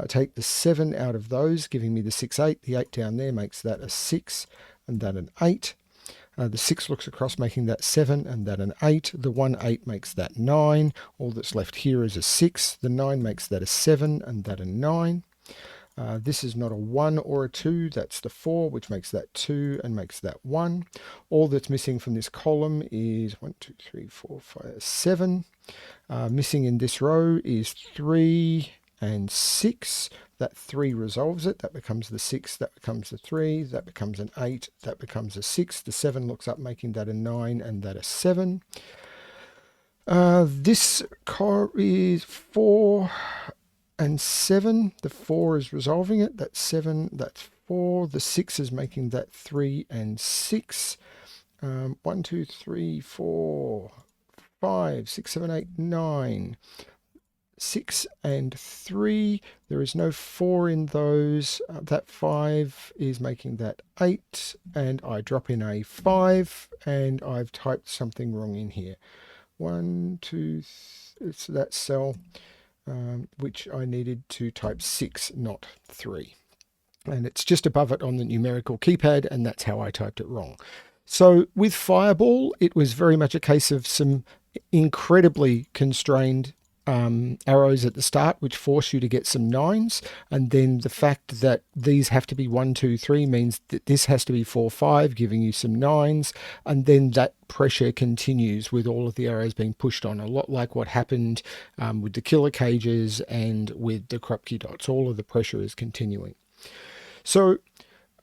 Take the 7 out of those, giving me the 6, 8. The 8 down there makes that a 6 and that an 8. The 6 looks across, making that 7 and that an 8. The 1, 8 makes that 9. All that's left here is a 6. The 9 makes that a 7 and that a 9. This is not a 1 or a 2, that's the 4, which makes that 2 and makes that 1. All that's missing from this column is 1, 2, 3, 4, 5, 7. Missing in this row is 3 and 6. That 3 resolves it. That becomes the 6, that becomes the 3, that becomes an 8, that becomes a 6. The 7 looks up, making that a 9 and that a 7. This car is 4 and 7. The 4 is resolving it. That's 7, that's 4. The 6 is making that 3 and 6. 1, 2, 3, 4, 5, 6, 7, 8, 9. 6 and 3. There is no 4 in those. That 5 is making that 8. And I drop in a 5. And I've typed something wrong in here. 1, 2, it's that cell. Which I needed to type 6, not 3. And it's just above it on the numerical keypad, and that's how I typed it wrong. So with Fireball, it was very much a case of some incredibly constrained arrows at the start, which force you to get some 9s, and then the fact that these have to be 1, 2, 3 means that this has to be 4, 5, giving you some 9s, and then that pressure continues with all of the arrows being pushed on, a lot like what happened with the killer cages and with the Kropki dots. All of the pressure is continuing. So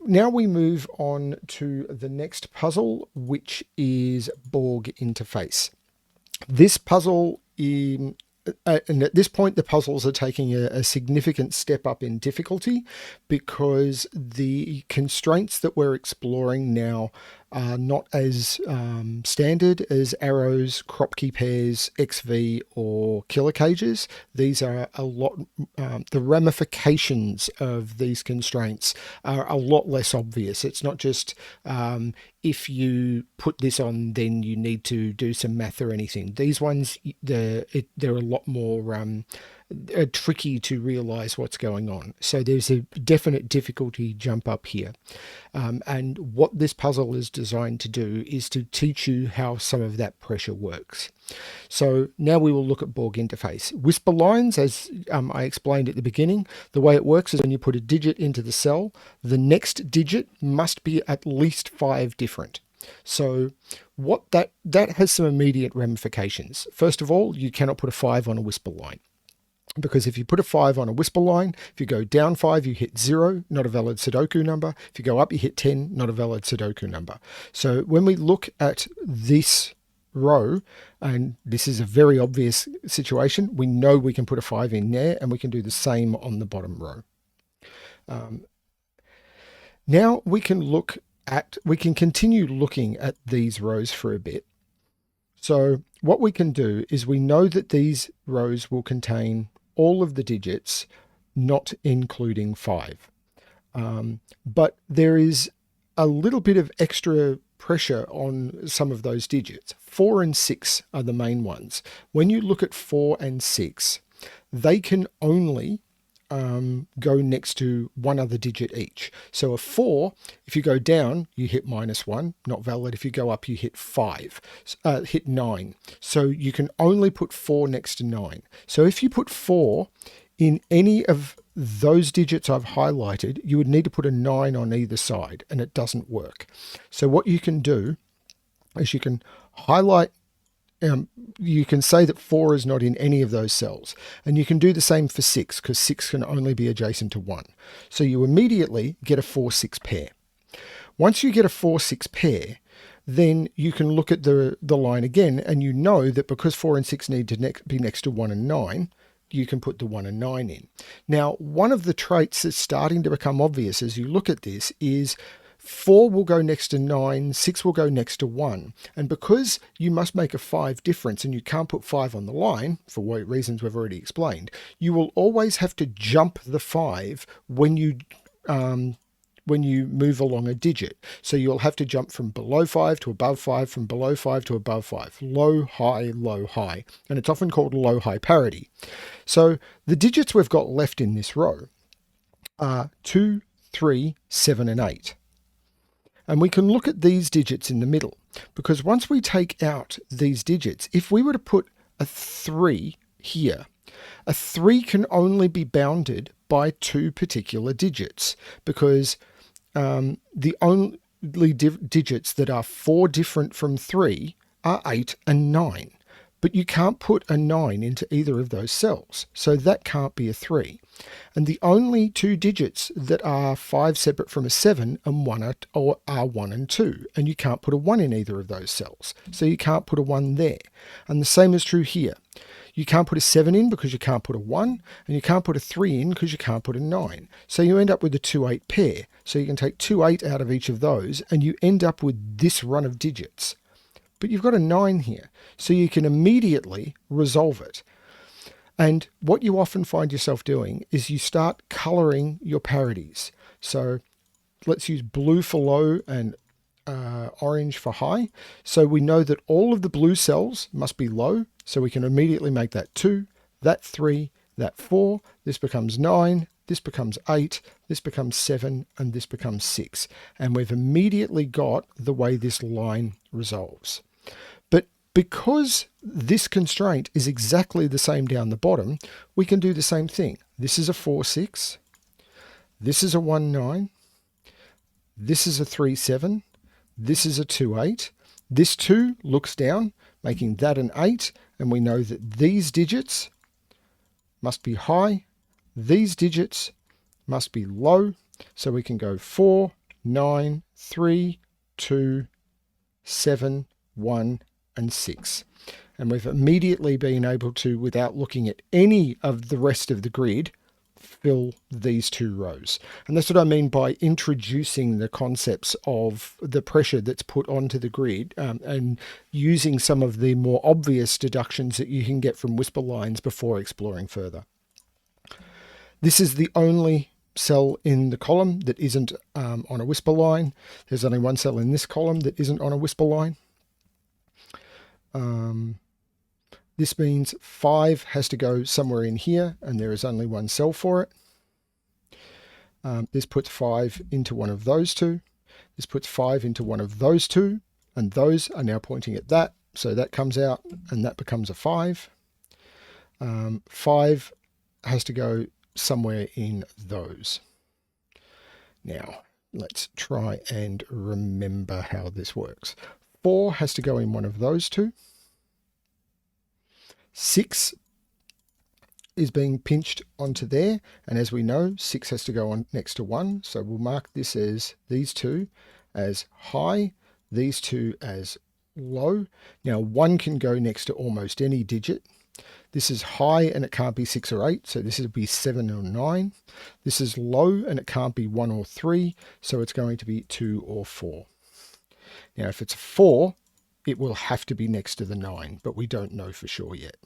now we move on to the next puzzle, which is Borg Interface. This puzzle and at this point, the puzzles are taking a significant step up in difficulty because the constraints that we're exploring now are not as standard as arrows, Kropki pairs, XV, or killer cages. These are a lot, the ramifications of these constraints are a lot less obvious. It's not just if you put this on, then you need to do some math or anything. These ones, they're a lot more tricky to realize what's going on. So there's a definite difficulty jump up here. And what this puzzle is designed to do is to teach you how some of that pressure works. So now we will look at Borg Interface. Whisper lines, as I explained at the beginning, the way it works is when you put a digit into the cell, the next digit must be at least 5 different. So what that has some immediate ramifications. First of all, you cannot put a 5 on a whisper line. Because if you put a 5 on a whisper line, if you go down 5, you hit 0, not a valid Sudoku number. If you go up, you hit 10, not a valid Sudoku number. So when we look at this row, and this is a very obvious situation, we know we can put a 5 in there, and we can do the same on the bottom row. Now we can continue looking at these rows for a bit. So what we can do is we know that these rows will contain all of the digits, not including 5. But there is a little bit of extra pressure on some of those digits. 4 and 6 are the main ones. When you look at 4 and 6, they can only go next to one other digit each. So a 4, if you go down, you hit -1, not valid. If you go up, you hit 5, hit 9. So you can only put 4 next to 9. So if you put 4 in any of those digits I've highlighted, you would need to put a 9 on either side, and it doesn't work. So what you can do is you can highlight you can say that 4 is not in any of those cells. And you can do the same for 6, because 6 can only be adjacent to 1. So you immediately get a 4-6 pair. Once you get a 4-6 pair, then you can look at the line again, and you know that because 4 and 6 need to be next to 1 and 9, you can put the 1 and 9 in. Now, one of the traits that's starting to become obvious as you look at this is 4 will go next to 9, 6 will go next to 1. And because you must make a 5 difference and you can't put 5 on the line, for what reasons we've already explained, you will always have to jump the 5 when you move along a digit. So you'll have to jump from below 5 to above 5, from below 5 to above 5. Low, high, low, high. And it's often called low-high parity. So the digits we've got left in this row are 2, 3, 7, and 8. And we can look at these digits in the middle, because once we take out these digits, if we were to put a 3 here, a 3 can only be bounded by 2 particular digits, because the only digits that are 4 different from 3 are 8 and 9. But you can't put a 9 into either of those cells, so that can't be a 3. And the only 2 digits that are 5 separate from a 7 and 1 are 1 and 2, and you can't put a 1 in either of those cells, so you can't put a 1 there. And the same is true here. You can't put a 7 in because you can't put a 1, and you can't put a 3 in because you can't put a 9. So you end up with a 2-8 pair. So you can take 2 8 out of each of those, and you end up with this run of digits. But you've got a 9 here, so you can immediately resolve it. And what you often find yourself doing is you start colouring your parities. So let's use blue for low and orange for high. So we know that all of the blue cells must be low, so we can immediately make that 2, that 3, that 4, this becomes 9, this becomes 8, this becomes 7, and this becomes 6. And we've immediately got the way this line resolves. But because this constraint is exactly the same down the bottom, we can do the same thing. This is a 4-6, this is a 1-9, this is a 3-7, this is a 2-8. This 2 looks down, making that an 8, and we know that these digits must be high, these digits must be low, so we can go 4, 9, 3, 2, 7, 1, and 6. And we've immediately been able to, without looking at any of the rest of the grid, fill these 2 rows. And that's what I mean by introducing the concepts of the pressure that's put onto the grid and using some of the more obvious deductions that you can get from whisper lines before exploring further. This is the only cell in the column that isn't on a whisper line. There's only one cell in this column that isn't on a whisper line. This means 5 has to go somewhere in here, and there is only one cell for it. This puts 5 into one of those 2. This puts 5 into one of those 2, and those are now pointing at that. So that comes out, and that becomes a 5. 5 has to go somewhere in those. Now, let's try and remember how this works. 4 has to go in one of those 2. 6 is being pinched onto there, and as we know, 6 has to go on next to 1, so we'll mark this as these 2 as high, these 2 as low. Now 1 can go next to almost any digit. This is high and it can't be 6 or 8, so this would be 7 or 9. This is low and it can't be 1 or 3, so it's going to be 2 or 4. Now if it's 4, it will have to be next to the 9, but we don't know for sure yet.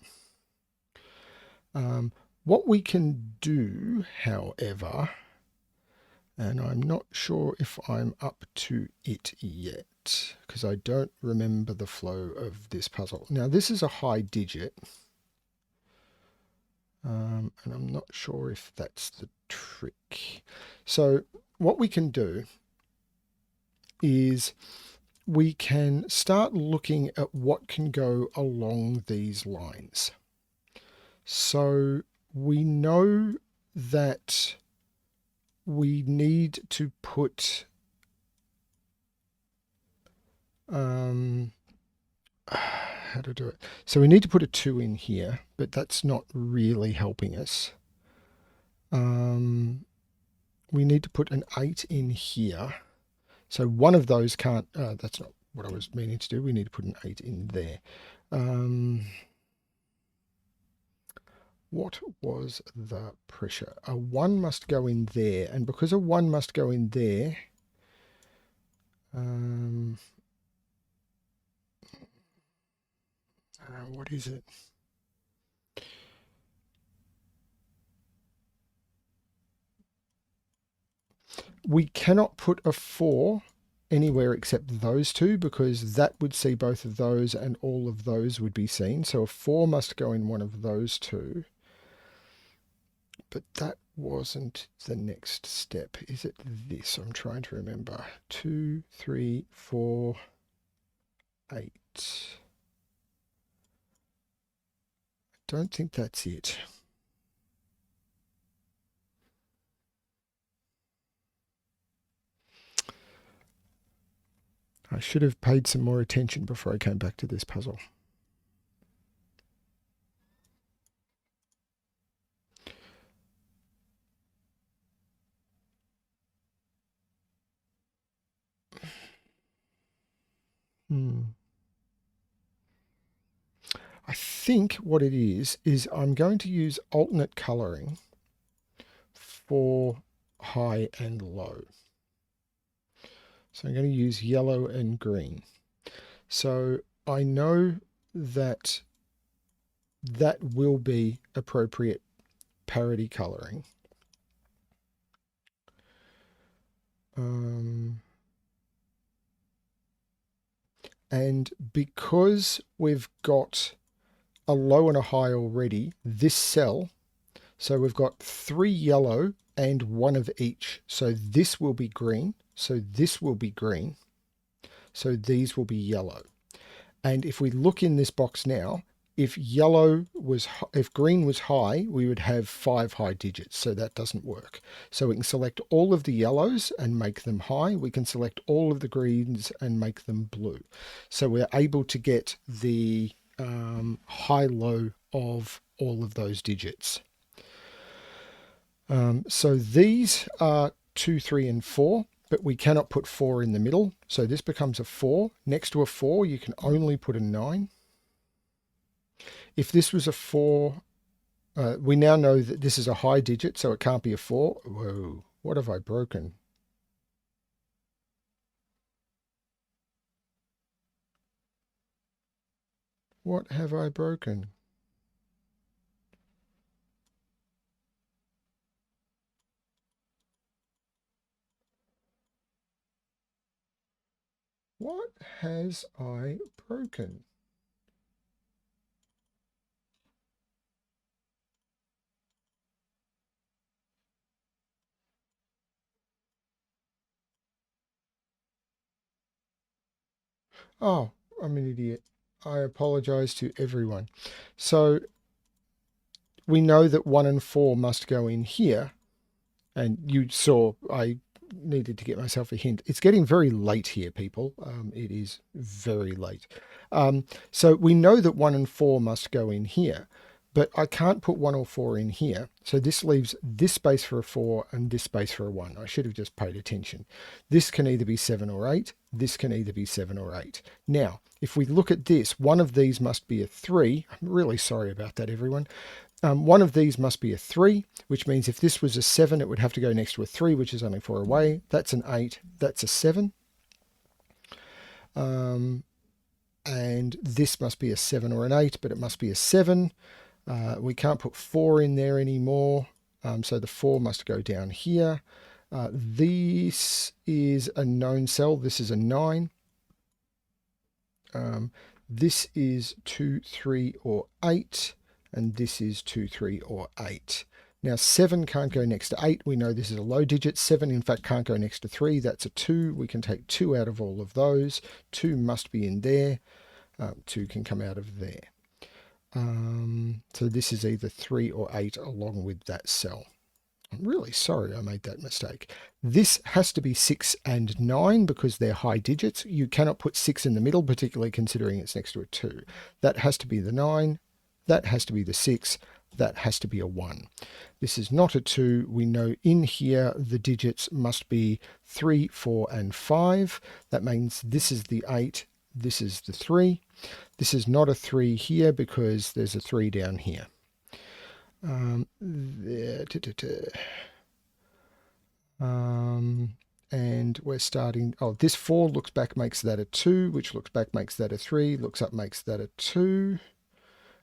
What we can do, however, and I'm not sure if I'm up to it yet, because I don't remember the flow of this puzzle. Now this is a high digit, and I'm not sure if that's the trick. So what we can do is we can start looking at what can go along these lines. So we know that we need to put how to do it. So we need to put a 2 in here, but that's not really helping us. We need to put an 8 in here. So one of those can't, that's not what I was meaning to do. We need to put an 8 in there. What was the pressure? A 1 must go in there. And because a 1 must go in there, what is it? We cannot put a 4 anywhere except those two, because that would see both of those and all of those would be seen. So a 4 must go in one of those two. But that wasn't the next step. Is it this? I'm trying to remember. 2, 3, 4, 8. I don't think that's it. I should have paid some more attention before I came back to this puzzle. I think what it is I'm going to use alternate colouring for high and low. So I'm going to use yellow and green. So I know that that will be appropriate parity colouring. And because we've got a low and a high already, this cell, so we've got 3 yellow and 1 of each. So this will be green. So this will be green. So these will be yellow. And if we look in this box now, if green was high, we would have 5 high digits. So that doesn't work. So we can select all of the yellows and make them high. We can select all of the greens and make them blue. So we're able to get the high-low of all of those digits. So these are 2, 3, and 4, but we cannot put 4 in the middle. So this becomes a 4. Next to a 4, you can only put a 9. If this was a 4, we now know that this is a high digit, so it can't be a 4. Whoa, what have I broken? What have I broken? What has I broken? Oh, I'm an idiot. I apologize to everyone. So we know that 1 and 4 must go in here. And you saw I needed to get myself a hint. It's getting very late here, people. It is very late. So we know that 1 and 4 must go in here, but I can't put 1 or 4 in here. So this leaves this space for a 4 and this space for a 1. I should have just paid attention. This can either be 7 or 8. This can either be 7 or 8. Now, if we look at this, one of these must be a 3. I'm really sorry about that, everyone. One of these must be a 3, which means if this was a 7, it would have to go next to a 3, which is only 4 away. That's an 8. That's a 7. And this must be a 7 or an 8, but it must be a 7. We can't put 4 in there anymore, so the 4 must go down here. This is a known cell. This is a 9. This is 2, 3, or 8. And this is 2, 3, or 8. Now 7 can't go next to 8. We know this is a low digit. 7 in fact can't go next to 3. That's a 2. We can take 2 out of all of those. 2 must be in there. 2 can come out of there. So this is either 3 or 8 along with that cell. I'm really sorry I made that mistake. This has to be 6 and 9 because they're high digits. You cannot put 6 in the middle, particularly considering it's next to a 2. That has to be the 9. That has to be the 6. That has to be a 1. This is not a 2. We know in here the digits must be 3, 4, and 5. That means this is the 8. This is the 3. This is not a 3 here because there's a 3 down here. And we're starting, this 4 looks back makes that a 2, which looks back makes that a 3, looks up makes that a 2.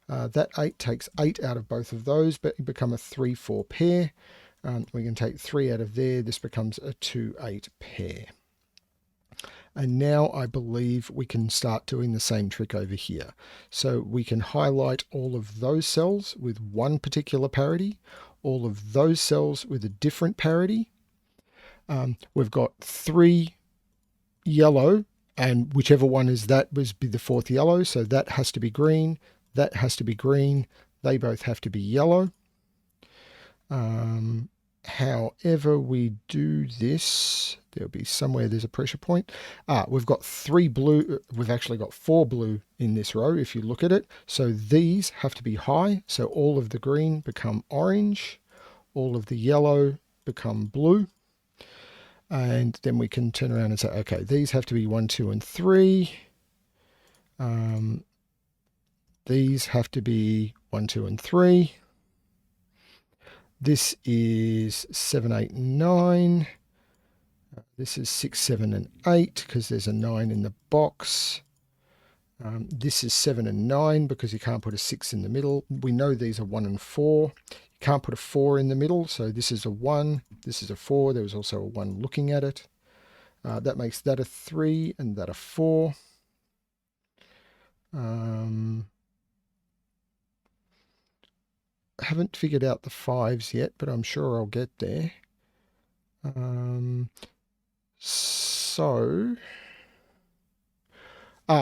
That 8 takes 8 out of both of those, but become a 3, 4 pair. We can take 3 out of there. This becomes a 2, 8 pair. And now I believe we can start doing the same trick over here. So we can highlight all of those cells with one particular parity, all of those cells with a different parity. We've got 3 yellow, and whichever one is that would be the 4th yellow. So that has to be green. That has to be green. They both have to be yellow. However we do this, there'll be somewhere there's a pressure point. We've got 3 blue. We've actually got 4 blue in this row if you look at it. So these have to be high. So all of the green become orange. All of the yellow become blue. And then we can turn around and say, okay, these have to be 1, 2, and 3. These have to be 1, 2, and 3. This is 7, 8, and 9. This is 6, 7, and 8 because there's a 9 in the box. This is 7 and 9 because you can't put a 6 in the middle. We know these are 1 and 4. You can't put a 4 in the middle, so this is a 1. This is a 4. There was also a 1 looking at it. That makes that a 3 and that a 4. I haven't figured out the 5s yet, but I'm sure I'll get there.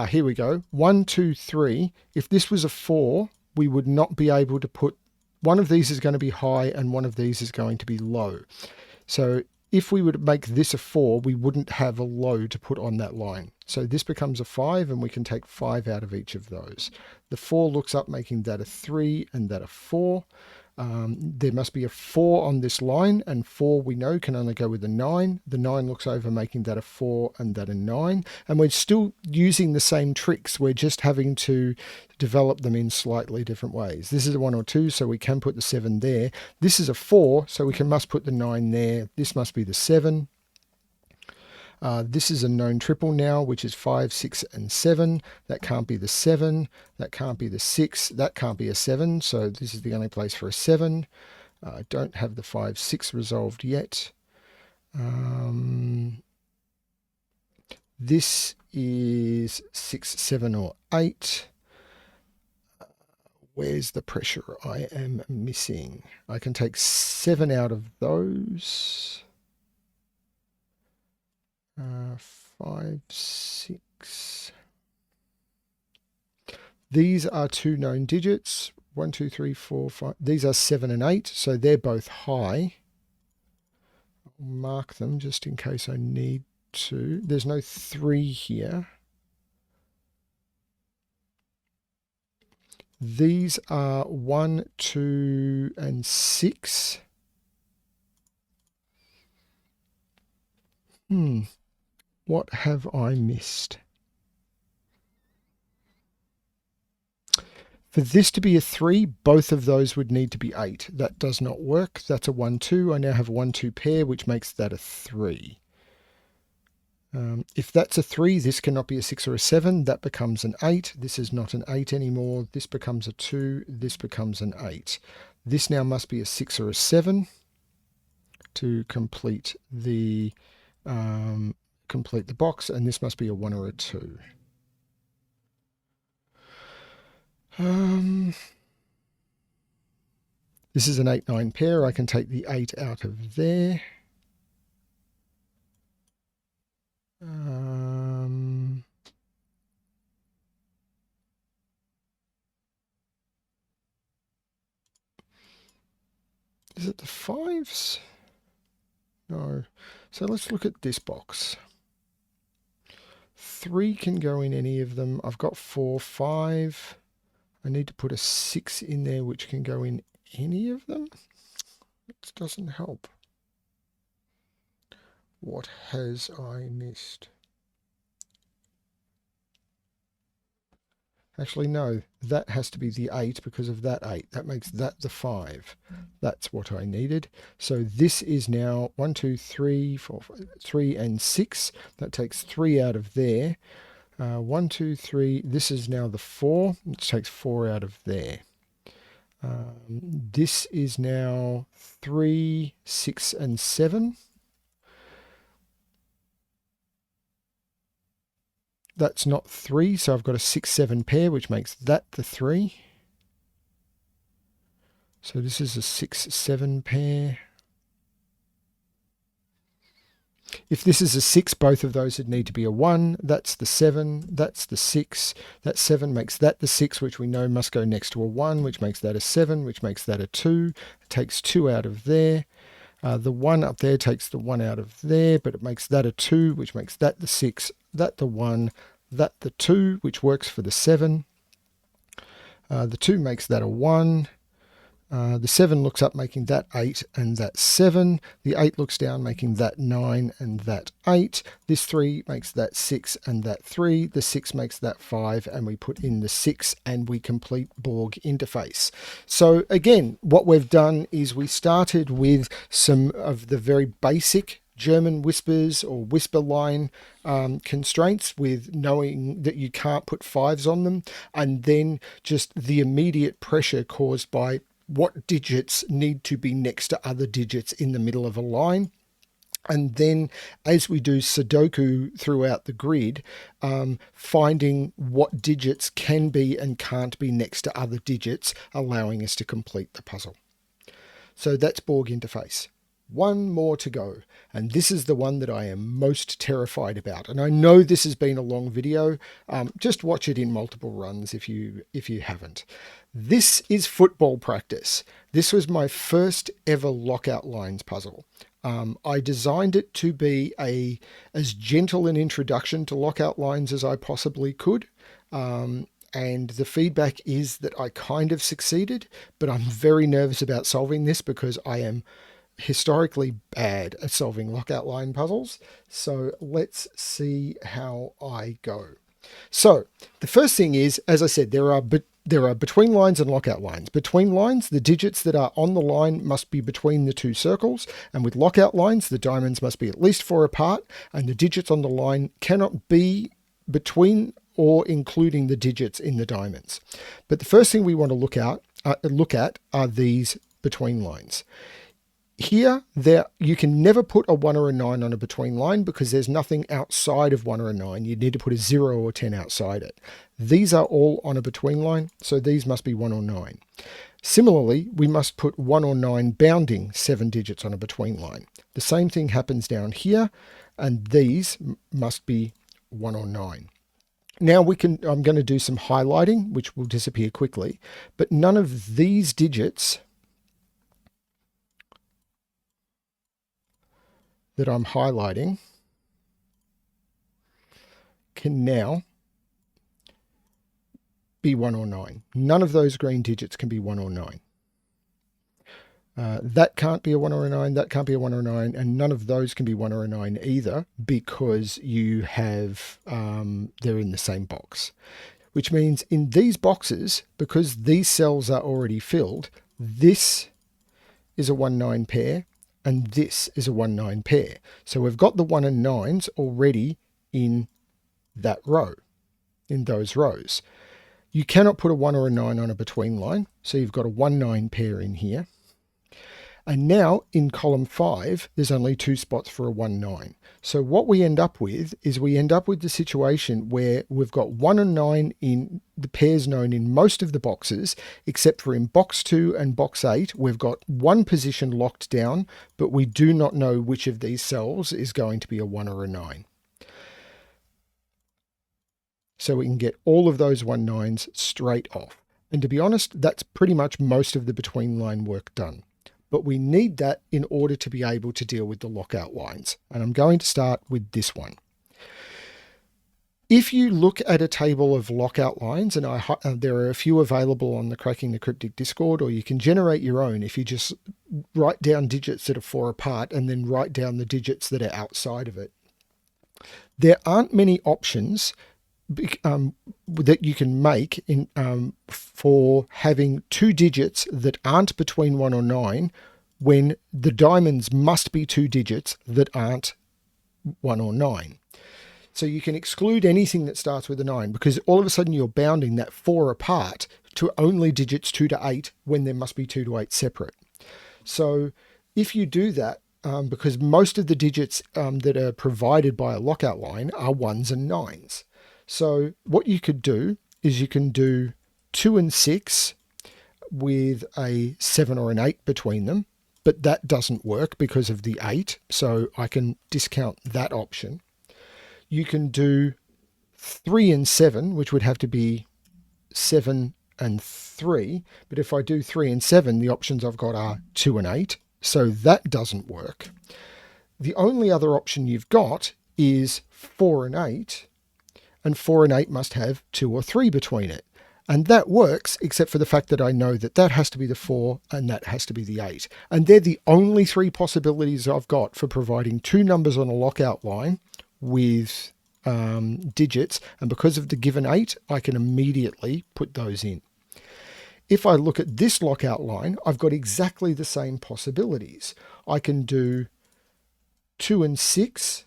Here we go. 1, 2, 3. If this was a 4, we would not be able to put, one of these is going to be high and one of these is going to be low. So if we would make this a 4, we wouldn't have a low to put on that line. So this becomes a 5 and we can take 5 out of each of those. The 4 looks up, making that a 3 and that a 4. There must be a 4 on this line, and 4 we know can only go with a 9. The 9 looks over, making that a 4 and that a 9. And we're still using the same tricks. We're just having to develop them in slightly different ways. This is a 1 or 2, so we can put the 7 there. This is a 4, so we must put the 9 there. This must be the 7. This is a known triple now, which is 5, 6, and 7. That can't be the 7. That can't be the 6. That can't be a 7. So this is the only place for a 7. I don't have the 5, 6 resolved yet. This is 6, 7, or 8. Where's the pressure I am missing? I can take 7 out of those. 5, 6. These are 2 known digits. 1, 2, 3, 4, 5. These are 7 and 8, so they're both high. I'll mark them just in case I need to. There's no 3 here. These are 1, 2, and 6. What have I missed? For this to be a 3, both of those would need to be 8. That does not work. That's a 1, 2. I now have a 1, 2 pair, which makes that a 3. If that's a 3, this cannot be a 6 or a 7. That becomes an 8. This is not an 8 anymore. This becomes a 2. This becomes an 8. This now must be a 6 or a 7 to complete the box, and this must be a 1 or a 2. This is an 8, 9 pair. I can take the 8 out of there. Is it the 5s? No. So let's look at this box. 3 can go in any of them. I've got 4, 5. I need to put a 6 in there, which can go in any of them. It doesn't help. What has I missed? Actually, no, that has to be the 8 because of that 8. That makes that the 5. That's what I needed. So this is now 1, 2, 3, 4, 5, 3 and 6. That takes 3 out of there. 1, 2, 3. This is now the 4. It takes 4 out of there. This is now 3, 6 and 7. That's not 3, so I've got a 6, 7 pair, which makes that the 3. So this is a 6, 7 pair. If this is a 6, both of those would need to be a 1. That's the 7. That's the 6. That 7 makes that the 6, which we know must go next to a 1, which makes that a 7, which makes that a 2. It takes 2 out of there. The 1 up there takes the 1 out of there, but it makes that a 2, which makes that the 6, that the 1, that the 2, which works for the 7. The 2 makes that a 1. The 7 looks up, making that 8 and that 7. The 8 looks down, making that 9 and that 8. This 3 makes that 6 and that 3. The 6 makes that 5, and we put in the 6 and we complete Borg Interface. So again, what we've done is we started with some of the very basic German whispers or whisper line constraints, with knowing that you can't put 5s on them, and then just the immediate pressure caused by what digits need to be next to other digits in the middle of a line. And then as we do Sudoku throughout the grid, finding what digits can be and can't be next to other digits, allowing us to complete the puzzle. So that's Borg Interface. One more to go, and this is the one that I am most terrified about. And I know this has been a long video. Just watch it in multiple runs if you haven't. This is football practice. This was my first ever lockout lines puzzle. I designed it to be as gentle an introduction to lockout lines as I possibly could. And the feedback is that I kind of succeeded, but I'm very nervous about solving this because I am historically bad at solving lockout line puzzles. So let's see how I go. So the first thing is, as I said, there are between lines and lockout lines. Between lines, the digits that are on the line must be between the two circles, and with lockout lines, the diamonds must be at least 4 apart, and the digits on the line cannot be between or including the digits in the diamonds. But the first thing we want to look at are these between lines. Here, you can never put a 1 or a 9 on a between line because there's nothing outside of 1 or a 9. You need to put a 0 or 10 outside it. These are all on a between line, so these must be 1 or 9. Similarly, we must put 1 or 9 bounding 7 digits on a between line. The same thing happens down here, and these must be 1 or 9. Now I'm going to do some highlighting, which will disappear quickly, but none of these digits that I'm highlighting can now be 1 or 9. None of those green digits can be 1 or 9. That can't be a 1 or a 9, that can't be a 1 or a 9, and none of those can be 1 or a 9 either, because you have they're in the same box. Which means in these boxes, because these cells are already filled, this is a 1-9 pair, and this is a 1-9 pair. So we've got the 1 and 9s already in that row, in those rows. You cannot put a 1 or a 9 on a between line, so you've got a 1-9 pair in here. And now in column 5, there's only 2 spots for a 1-9. So what we end up with is the situation where we've got 1 and 9 in the pairs known in most of the boxes, except for in box 2 and box 8, we've got one position locked down, but we do not know which of these cells is going to be a 1 or a 9. So we can get all of those 1-9s straight off. And to be honest, that's pretty much most of the between line work done. but we need that in order to be able to deal with the lockout lines. And I'm going to start with this one. If you look at a table of lockout lines, and there are a few available on the Cracking the Cryptic Discord, or you can generate your own if you just write down digits that are 4 apart and then write down the digits that are outside of it. There aren't many options that you can make for having 2 digits that aren't between 1 or 9 when the diamonds must be 2 digits that aren't 1 or 9. So you can exclude anything that starts with a 9 because all of a sudden you're bounding that 4 apart to only digits 2 to 8 when there must be 2 to 8 separate. So if you do that, because most of the digits that are provided by a lockout line are 1s and 9s. So what you could do is you can do 2 and 6 with a 7 or an 8 between them, but that doesn't work because of the 8. So I can discount that option. You can do 3 and 7, which would have to be 7 and 3. But if I do 3 and 7, the options I've got are 2 and 8. So that doesn't work. The only other option you've got is 4 and 8. And 4 and 8 must have 2 or 3 between it. And that works, except for the fact that I know that that has to be the 4 and that has to be the 8. And they're the only 3 possibilities I've got for providing 2 numbers on a lockout line with digits, and because of the given 8 I can immediately put those in. If I look at this lockout line, I've got exactly the same possibilities. I can do 2 and 6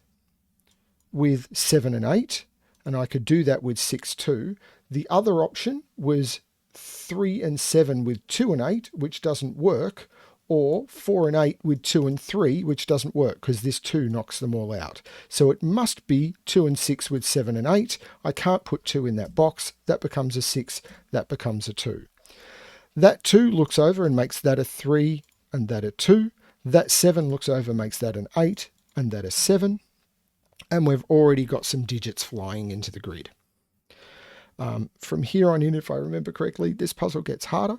with 7 and 8, and I could do that with 6 too. The other option was 3 and 7 with 2 and 8, which doesn't work, or 4 and 8 with 2 and 3, which doesn't work because this 2 knocks them all out. So it must be 2 and 6 with 7 and 8. I can't put 2 in that box. That becomes a 6. That becomes a 2. That 2 looks over and makes that a 3 and that a 2. That 7 looks over, makes that an 8 and that a 7. And we've already got some digits flying into the grid. From here on in, if I remember correctly, this puzzle gets harder.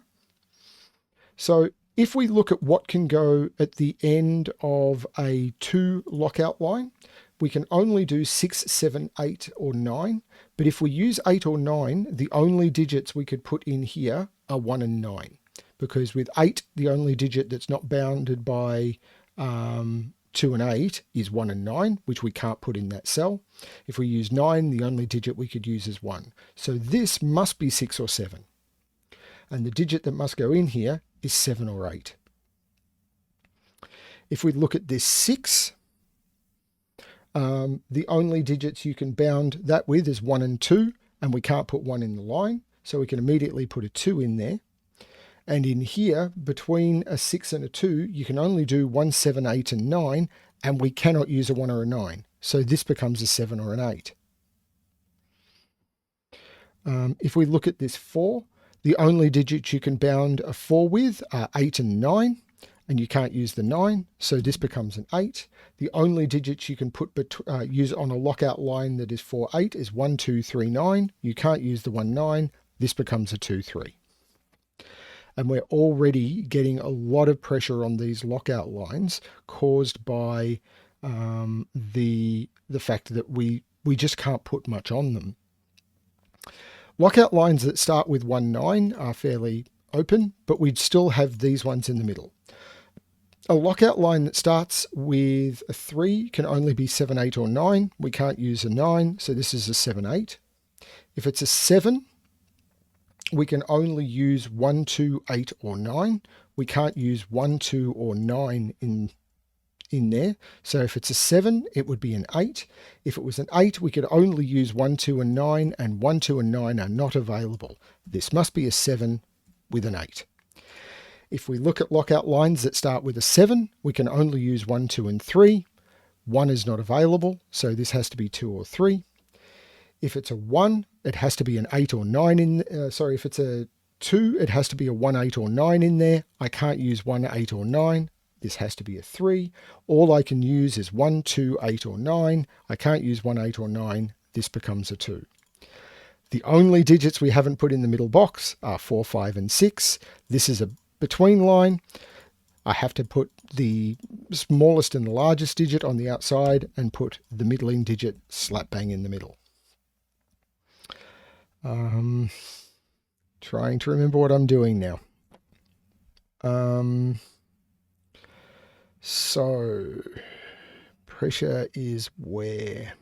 So if we look at what can go at the end of a 2 lockout line, we can only do 6, 7, 8 or 9. But if we use 8 or 9, the only digits we could put in here are 1 and 9. Because with 8, the only digit that's not bounded by 2 and 8 is 1 and 9, which we can't put in that cell. If we use 9, the only digit we could use is 1. So this must be 6 or 7. And the digit that must go in here is 7 or 8. If we look at this 6, the only digits you can bound that with is 1 and 2, and we can't put 1 in the line, so we can immediately put a 2 in there. And in here, between a 6 and a 2, you can only do 1, 7, 8 and 9, and we cannot use a 1 or a 9. So this becomes a 7 or an 8. If we look at this 4, the only digits you can bound a 4 with are 8 and 9, and you can't use the 9, so this becomes an 8. The only digits you can use on a lockout line that is 4, 8 is 1, 2, 3, 9. You can't use the 1, 9. This becomes a 2, 3. And we're already getting a lot of pressure on these lockout lines caused by the fact that we just can't put much on them. Lockout lines that start with 1, 9 are fairly open, but we'd still have these ones in the middle. A lockout line that starts with a 3 can only be 7, 8 or 9. We can't use a 9, so this is a 7, 8. If it's a 7, we can only use 1, 2, 8 or 9. We can't use 1, 2 or 9 in there. So if it's a 7, it would be an 8. If it was an 8, we could only use 1, 2 and 9, and 1, 2 and 9 are not available. This must be a 7 with an 8. If we look at lockout lines that start with a 7, we can only use 1, 2 and 3. 1 is not available, so this has to be 2 or 3. If it's a 1, it has to be an 8 or 9 in, if it's a 2, it has to be a 1, 8 or 9 in there. I can't use 1, 8 or 9. This has to be a 3. All I can use is 1, 2, 8 or 9. I can't use 1, 8 or 9. This becomes a 2. The only digits we haven't put in the middle box are 4, 5 and 6. This is a between line. I have to put the smallest and the largest digit on the outside and put the middling digit slap bang in the middle. Trying to remember what I'm doing now. So pressure is where?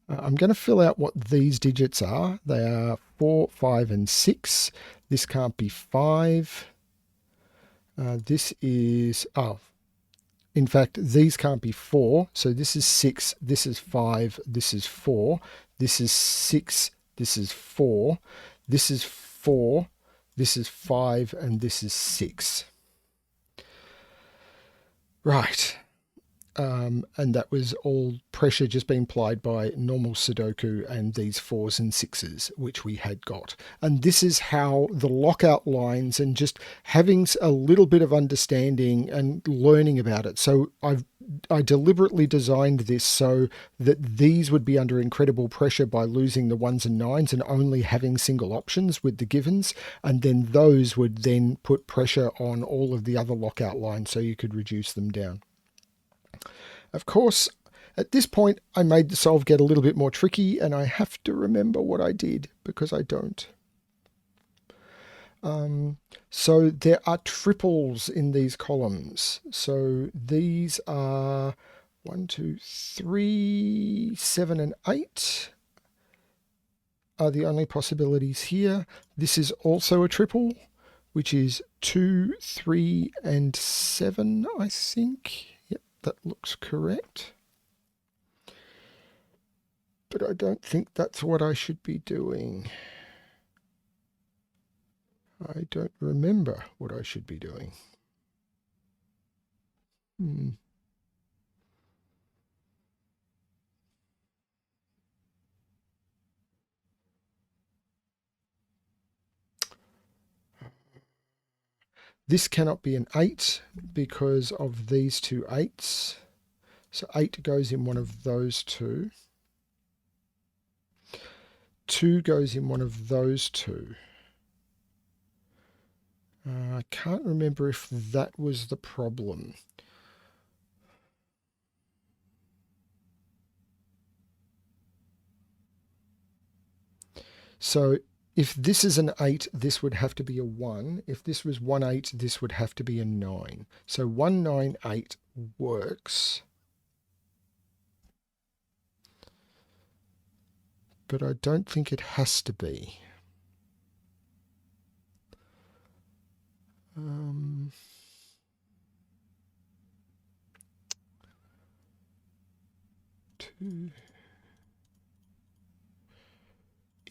I'm going to fill out what these digits are. They are 4, 5, and 6. This can't be 5. This is, in fact, these can't be 4. So this is 6, this is 5, this is 4, this is 6, this is 4, this is 4, this is 5, and this is 6. Right. And that was all pressure just being applied by normal Sudoku and these 4s and 6s, which we had got. And this is how the lockout lines and just having a little bit of understanding and learning about it. So I deliberately designed this so that these would be under incredible pressure by losing the 1s and 9s and only having single options with the givens. And then those would then put pressure on all of the other lockout lines so you could reduce them down. Of course, at this point, I made the solve get a little bit more tricky, and I have to remember what I did because I don't. So there are triples in these columns. So these are 1, 2, 3, 7, and 8 are the only possibilities here. This is also a triple, which is 2, 3, and 7, I think. Yep, that looks correct. But I don't think that's what I should be doing. I don't remember what I should be doing. This cannot be an 8 because of these two 8s. So 8 goes in one of those two. 2 goes in one of those two. I can't remember if that was the problem. So if this is an 8, this would have to be a 1. If this was 1, 8, this would have to be a 9. So 1, 9, 8 works. But I don't think it has to be.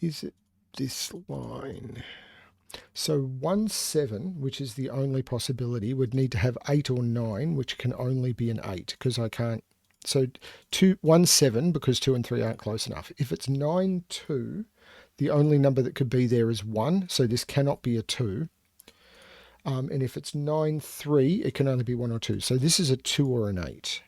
Is it this line? So 1, 7, which is the only possibility, would need to have 8 or 9, which can only be an 8 because I can't. So 1, 7, because 2 and 3 aren't close enough. If it's 9, 2, the only number that could be there is 1, so this cannot be a 2. And if it's 9, 3, it can only be 1 or 2. So this is a 2 or an 8.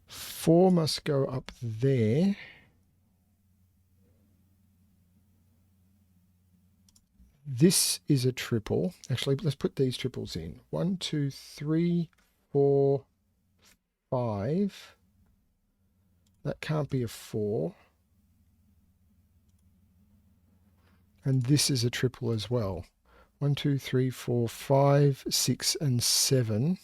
Four must go up there. This is a triple. Actually, let's put these triples in. 1, 2, 3, 4, 5. That can't be a 4. And this is a triple as well. 1, 2, 3, 4, 5, 6, and 7.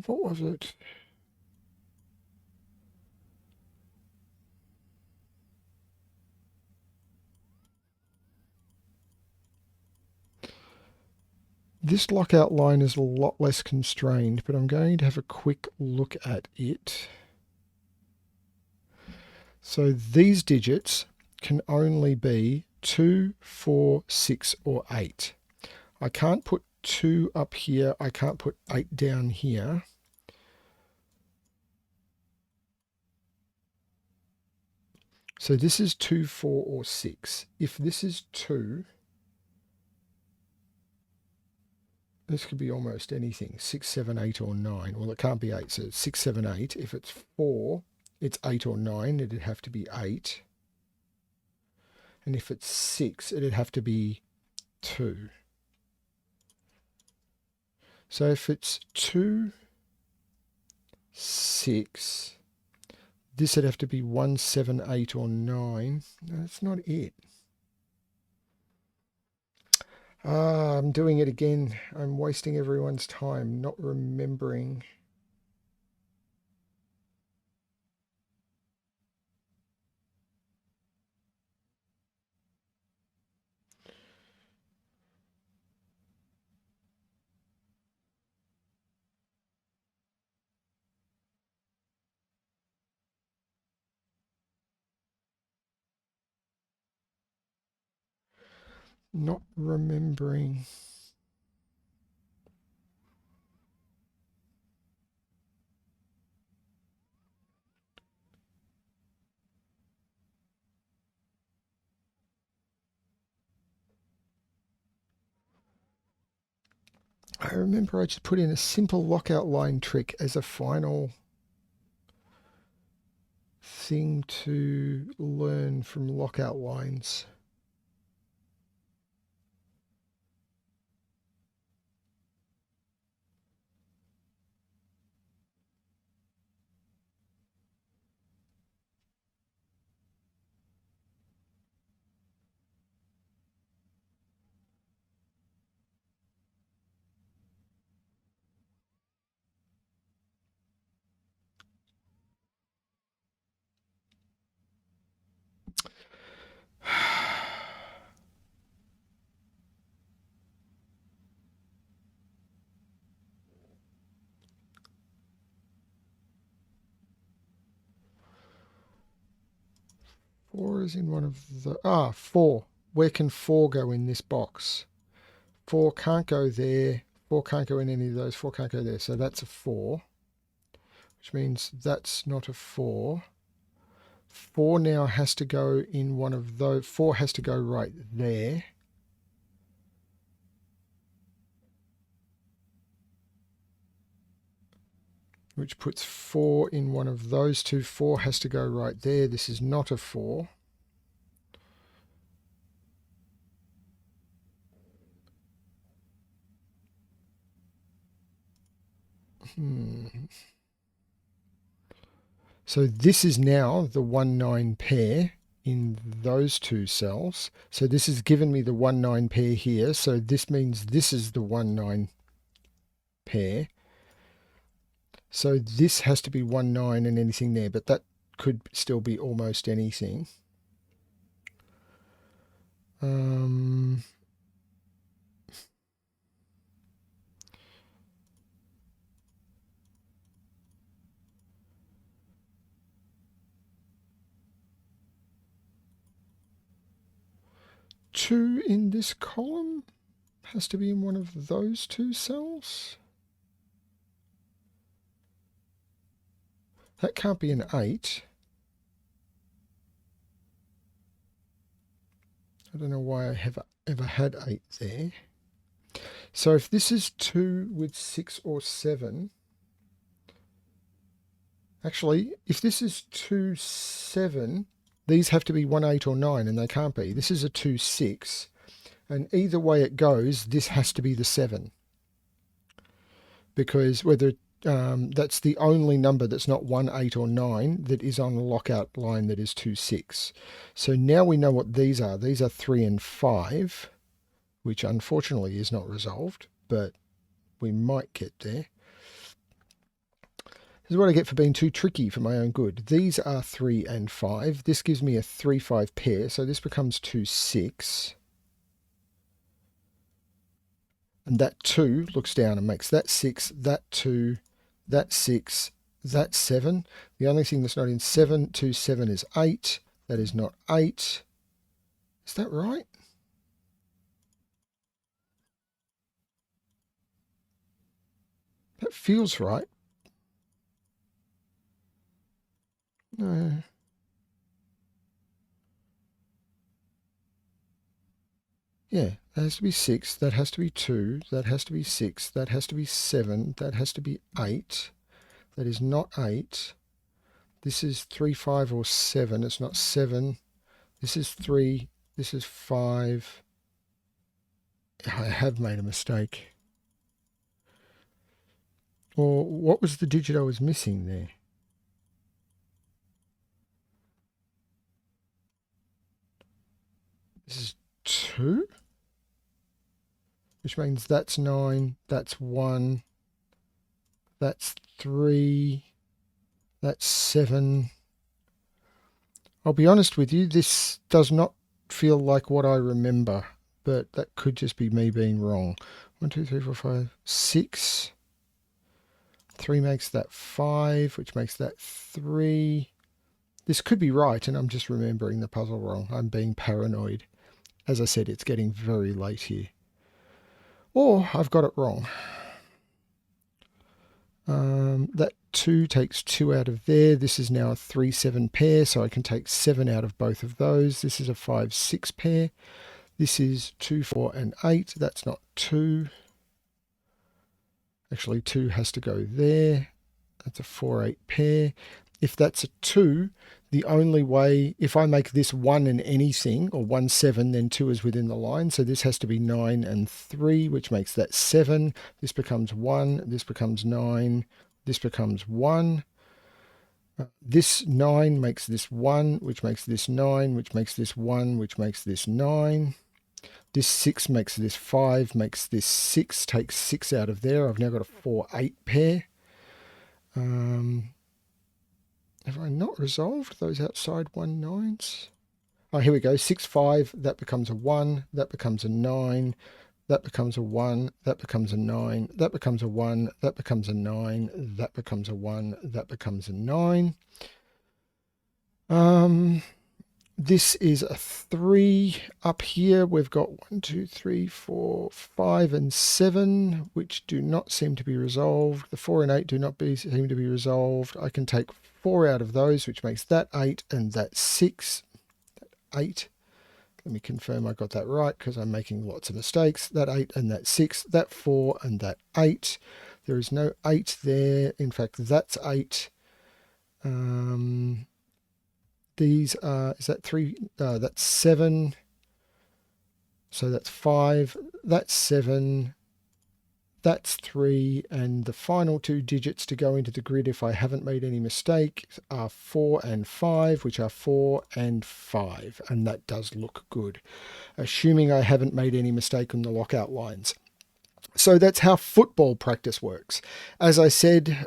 What was it? This lockout line is a lot less constrained, but I'm going to have a quick look at it. So these digits can only be 2, 4, 6, or 8. I can't put 2 up here. I can't put 8 down here. So this is 2, 4, or 6. If this is 2, this could be almost anything. 6, 7, 8, or 9. Well, it can't be 8, so it's 6, 7, 8. If it's 4, it's 8 or 9. It'd have to be 8. And if it's 6, it'd have to be 2. So if it's 2, 6, this would have to be 1, 7, 8, or 9. No, that's not it. I'm doing it again. I'm wasting everyone's time, not remembering. Not remembering. I remember I just put in a simple lockout line trick as a final thing to learn from lockout lines. Four is in one of the... 4. Where can 4 go in this box? 4 can't go there. 4 can't go in any of those. 4 can't go there. So that's a 4, which means that's not a 4. 4 now has to go in one of those. 4 has to go right there. Which puts 4 in one of those two. 4 has to go right there. This is not a 4. So this is now the 1, 9 pair in those two cells. So this has given me the 1, 9 pair here. So this means this is the 1, 9 pair. So this has to be 1, 9 and anything there, but that could still be almost anything. 2 in this column has to be in one of those two cells. That can't be an 8. I don't know why I have ever had 8 there. So if this is 2 with 6 or 7, actually, if this is 2, 7, these have to be 1, 8 or 9, and they can't be. This is a 2, 6, and either way it goes, this has to be the 7. Because whether that's the only number that's not 1, 8 or 9 that is on a lockout line that is 2, 6. So now we know what these are. These are 3 and 5, which unfortunately is not resolved, but we might get there. This is what I get for being too tricky for my own good. These are 3 and 5. This gives me a 3, 5 pair, so this becomes 2, 6. And that 2 looks down and makes that 6, that 2, that 6, that 7. The only thing that's not in 7, 2, 7 is 8. That is not 8. Is that right? That feels right. No. Yeah, that has to be 6, that has to be 2, that has to be 6, that has to be 7, that has to be 8. That is not 8. This is 3, 5, or 7. It's not 7. This is 3. This is 5. I have made a mistake. Or what was the digit I was missing there? This is 2, which means that's 9, that's 1, that's 3, that's 7. I'll be honest with you, this does not feel like what I remember, but that could just be me being wrong. 1, 2, 3, 4, 5, 6. 3 makes that 5, which makes that 3. This could be right, and I'm just remembering the puzzle wrong. I'm being paranoid. As I said, it's getting very late here. Or I've got it wrong. That 2 takes 2 out of there. This is now a 3, 7 pair, so I can take 7 out of both of those. This is a 5, 6 pair. This is 2, 4, and 8. That's not 2. Actually, 2 has to go there. That's a 4, 8 pair. If that's a 2, the only way, if I make this 1 and anything, or 1, 7, then 2 is within the line. So this has to be 9 and 3, which makes that 7. This becomes 1. This becomes 9. This becomes 1. This 9 makes this 1, which makes this 9, which makes this 1, which makes this 9. This 6 makes this 5, makes this 6, takes 6 out of there. I've now got a 4, 8 pair. Have I not resolved those outside 1 9s? Oh, here we go. 6, 5, that becomes a 1, that becomes a 9, that becomes a 1, that becomes a 9, that becomes a 1, that becomes a 9, that becomes a 1, that becomes a 9. This is a 3 up here. We've got 1, 2, 3, 4, 5, and 7, which do not seem to be resolved. The 4 and 8 do not seem to be resolved. I can take 4 out of those, which makes that 8 and that 6. That 8. Let me confirm I got that right because I'm making lots of mistakes. That 8 and that 6, that 4 and that 8. There is no 8 there. In fact, that's 8. These are, is that 3? That's 7. So that's 5. That's 7. That's 3. And the final 2 digits to go into the grid, if I haven't made any mistakes, are 4 and 5, which are 4 and 5. And that does look good, assuming I haven't made any mistake on the lockout lines. So that's how football practice works. As I said,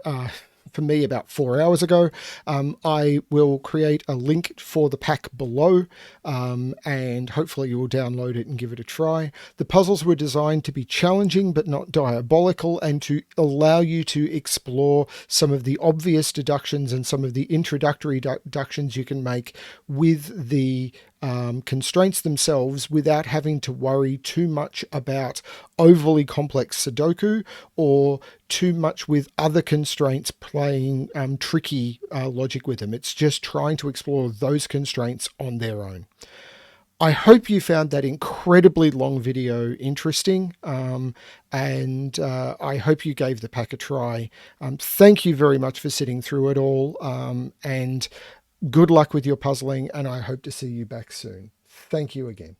for me about 4 hours ago. I will create a link for the pack below, and hopefully you will download it and give it a try. The puzzles were designed to be challenging but not diabolical, and to allow you to explore some of the obvious deductions and some of the introductory deductions you can make with the constraints themselves, without having to worry too much about overly complex Sudoku or too much with other constraints playing tricky logic with them. It's just trying to explore those constraints on their own. I hope you found that incredibly long video interesting, and I hope you gave the pack a try. Thank you very much for sitting through it all, and good luck with your puzzling, and I hope to see you back soon. Thank you again.